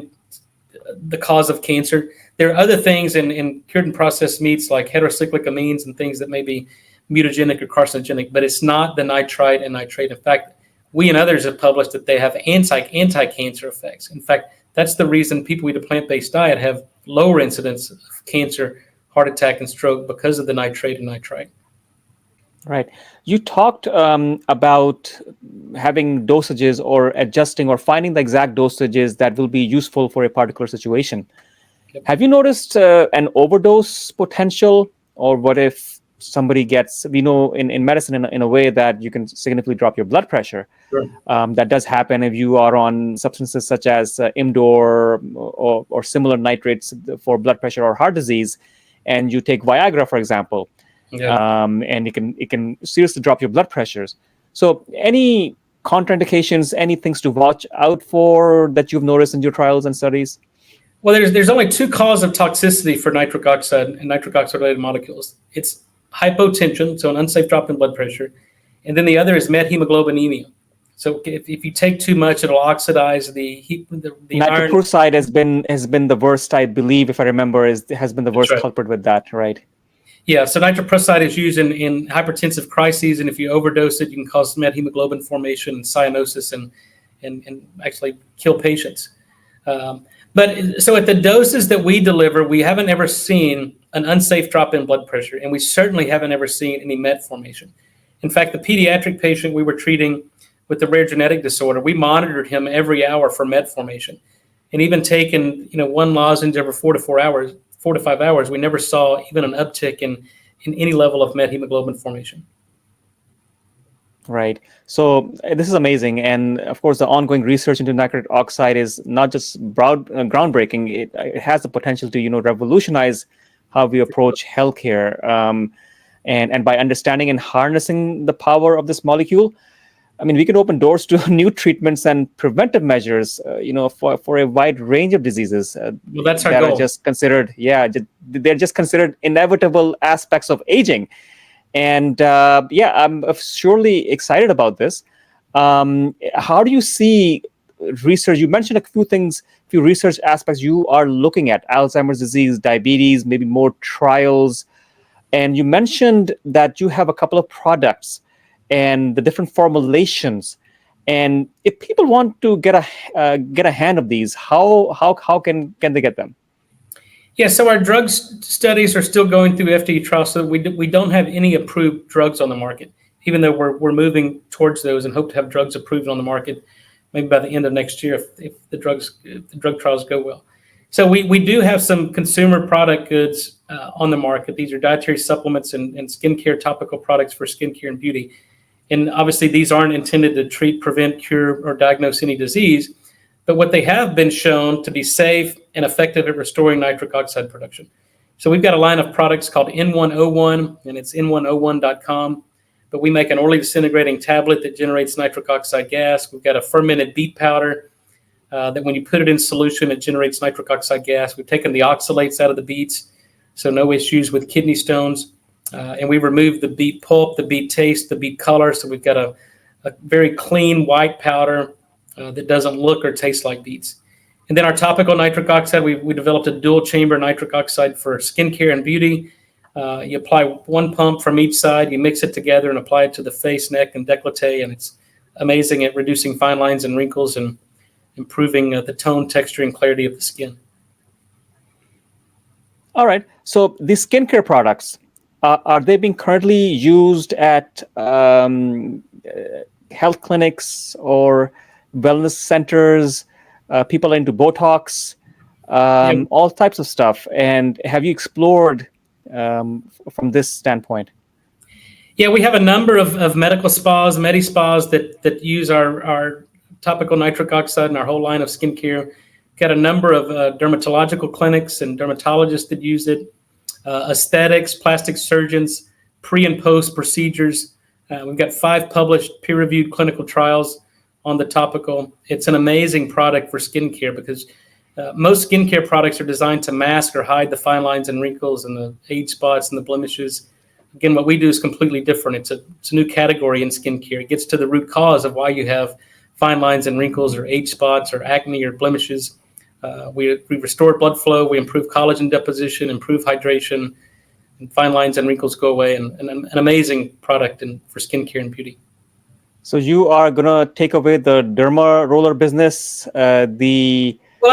the cause of cancer. There are other things in cured and processed meats like heterocyclic amines and things that may be mutagenic or carcinogenic, but it's not the nitrite and nitrate. In fact, we and others have published that they have anti-cancer effects. In fact, that's the reason people eat a plant-based diet have lower incidence of cancer, heart attack, and stroke because of the nitrate and nitrite. Right. You talked about having dosages or adjusting or finding the exact dosages that will be useful for a particular situation. Yep. Have you noticed an overdose potential, or what if somebody gets, we know in medicine in a way that you can significantly drop your blood pressure. Sure. That does happen if you are on substances such as Imdor or similar nitrates for blood pressure or heart disease, and you take Viagra, for example. Yeah. And it can seriously drop your blood pressures. So any contraindications, any things to watch out for that you've noticed in your trials and studies? Well, there's only two causes of toxicity for nitric oxide and nitric oxide related molecules. It's hypotension, so an unsafe drop in blood pressure, and then the other is methemoglobinemia. So if you take too much, it'll oxidize the nitric oxide has been the worst, I believe, if I remember, has been the worst culprit with that, right? Yeah, so nitric oxide is used in hypertensive crises, and if you overdose it, you can cause methemoglobin formation and cyanosis and actually kill patients. But so at the doses that we deliver, we haven't ever seen an unsafe drop in blood pressure, and we certainly haven't ever seen any met formation. In fact, the pediatric patient we were treating with the rare genetic disorder, we monitored him every hour for met formation, and even taken one lozenge every 4 to 5 hours, we never saw even an uptick in any level of methemoglobin formation. Right. So this is amazing. And of course, the ongoing research into nitric oxide is not just groundbreaking. It has the potential to, revolutionize how we approach healthcare. And by understanding and harnessing the power of this molecule, I mean, we can open doors to new treatments and preventive measures, for a wide range of diseases. Well, that's our goal. Are just considered, they're just considered inevitable aspects of aging. And I'm surely excited about this. How do you see research? You mentioned a few research aspects you are looking at: Alzheimer's disease, diabetes, maybe more trials. And you mentioned that you have a couple of products and the different formulations. And if people want to get a hand of these, how can they get them? Yeah, so our drug studies are still going through FDA trials, so we don't have any approved drugs on the market, even though we're moving towards those and hope to have drugs approved on the market maybe by the end of next year if the drug trials go well. So we do have some consumer product goods on the market. These are dietary supplements and skincare topical products for skincare and beauty. And obviously these aren't intended to treat, prevent, cure, or diagnose any disease, but what they have been shown to be safe and effective at restoring nitric oxide production. So we've got a line of products called N101, and it's n101.com. but we make an orally disintegrating tablet that generates nitric oxide gas. We've got a fermented beet powder that when you put it in solution, it generates nitric oxide gas. We've taken the oxalates out of the beets, so no issues with kidney stones. And we removed the beet pulp, the beet taste, the beet color. So we've got a very clean white powder that doesn't look or taste like beets. And then our topical nitric oxide, we developed a dual chamber nitric oxide for skincare and beauty. You apply one pump from each side, you mix it together and apply it to the face, neck, and décolleté, and it's amazing at reducing fine lines and wrinkles and improving the tone, texture, and clarity of the skin. All right. So these skincare products, are they being currently used at health clinics or wellness centers? People are into Botox, all types of stuff. And have you explored from this standpoint? Yeah, we have a number of medical spas, medi spas that use our topical nitric oxide and our whole line of skincare. Got a number of dermatological clinics and dermatologists that use it. Aesthetics, plastic surgeons, pre and post procedures. We've got 5 published peer-reviewed clinical trials on the topical. It's an amazing product for skincare because most skincare products are designed to mask or hide the fine lines and wrinkles and the age spots and the blemishes. Again, what we do is completely different. It's a new category in skincare. It gets to the root cause of why you have fine lines and wrinkles or age spots or acne or blemishes. We restore blood flow, we improve collagen deposition, improve hydration, and fine lines and wrinkles go away, and an amazing product for skincare and beauty. So you are going to take away the derma roller business, I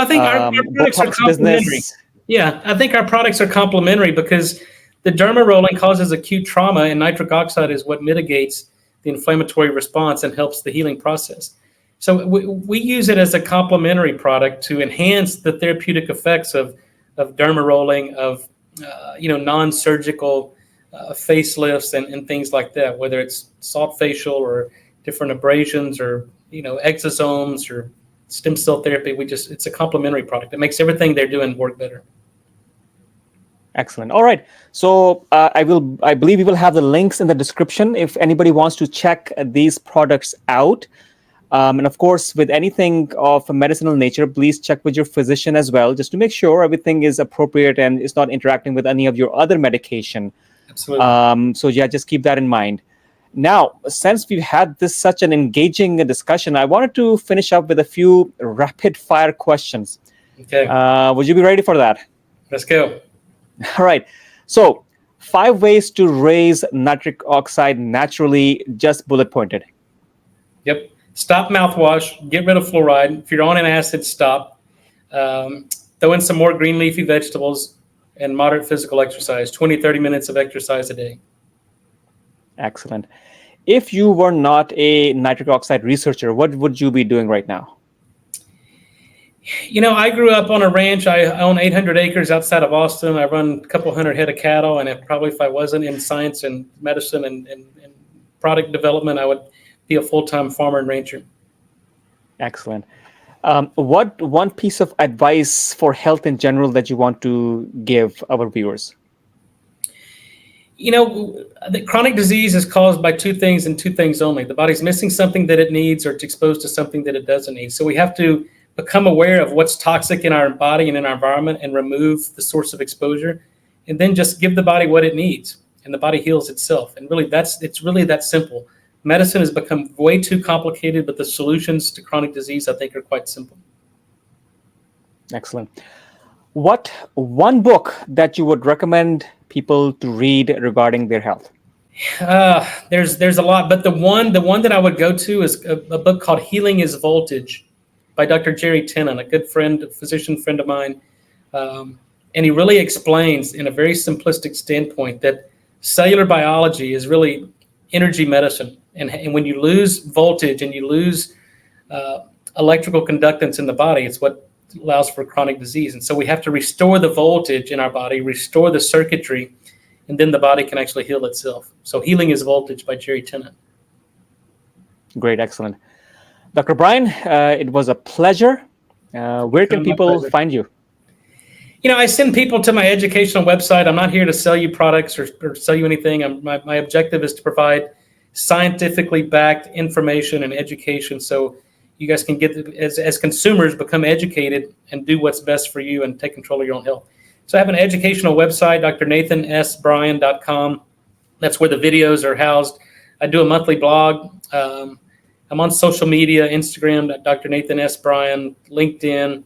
think our products are Botox complementary. business. Yeah, I think our products are complementary because the derma rolling causes acute trauma, and nitric oxide is what mitigates the inflammatory response and helps the healing process. So we use it as a complementary product to enhance the therapeutic effects of derma rolling, of non-surgical facelifts and things like that, whether it's soft facial or different abrasions or exosomes or stem cell therapy. It's a complementary product. It makes everything they're doing work better. Excellent. All right. So I believe we will have the links in the description if anybody wants to check these products out. And of course, with anything of a medicinal nature, please check with your physician as well, just to make sure everything is appropriate and it's not interacting with any of your other medication. Absolutely. So yeah, just keep that in mind. Now, since we've had such an engaging discussion, I wanted to finish up with a few rapid fire questions. Okay. Would you be ready for that? Let's go. All right. So 5 ways to raise nitric oxide naturally, just bullet pointed. Yep. Stop mouthwash. Get rid of fluoride. If you're on an acid, stop. Throw in some more green leafy vegetables and moderate physical exercise. 20, 30 minutes of exercise a day. Excellent. If you were not a nitric oxide researcher, what would you be doing right now? I grew up on a ranch. I own 800 acres outside of Austin. I run a couple hundred head of cattle. And if I wasn't in science and medicine and product development, I would be a full-time farmer and rancher. Excellent. What one piece of advice for health in general that you want to give our viewers? The chronic disease is caused by 2 things and 2 things only. The body's missing something that it needs, or it's exposed to something that it doesn't need. So we have to become aware of what's toxic in our body and in our environment and remove the source of exposure, and then just give the body what it needs, and the body heals itself. And really, it's really that simple. Medicine has become way too complicated, but the solutions to chronic disease, I think, are quite simple. Excellent. What one book that you would recommend people to read regarding their health? There's a lot, but the one that I would go to is a book called Healing is Voltage by Dr. Jerry Tennant, a good friend, a physician friend of mine. And he really explains in a very simplistic standpoint that cellular biology is really energy medicine. And when you lose voltage and you lose electrical conductance in the body, it's what allows for chronic disease. And so we have to restore the voltage in our body, restore the circuitry, and then the body can actually heal itself. So Healing is Voltage by Jerry Tennant. Great, excellent. Dr. Bryan, it was a pleasure. Where can people find you? I send people to my educational website. I'm not here to sell you products or sell you anything. My objective is to provide scientifically backed information and education, so you guys can get, as consumers, become educated and do what's best for you and take control of your own health. So I have an educational website, drnathansbryan.com. That's where the videos are housed. I do a monthly blog. I'm on social media, Instagram, Dr. Nathan S. Bryan, LinkedIn.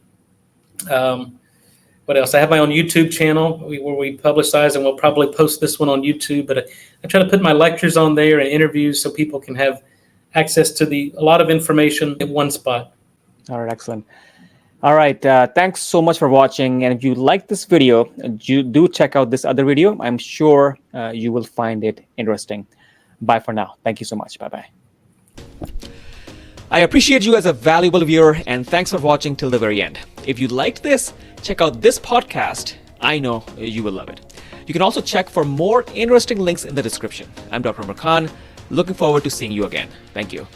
What else? I have my own YouTube channel where we publicize, and we'll probably post this one on YouTube. But I try to put my lectures on there and interviews so people can have access to a lot of information in one spot. All right, excellent. All right, thanks so much for watching. And if you like this video, do check out this other video. I'm sure you will find it interesting. Bye for now. Thank you so much. Bye-bye. I appreciate you as a valuable viewer, and thanks for watching till the very end. If you liked this, check out this podcast. I know you will love it. You can also check for more interesting links in the description. I'm Dr. Umer Khan. Looking forward to seeing you again. Thank you.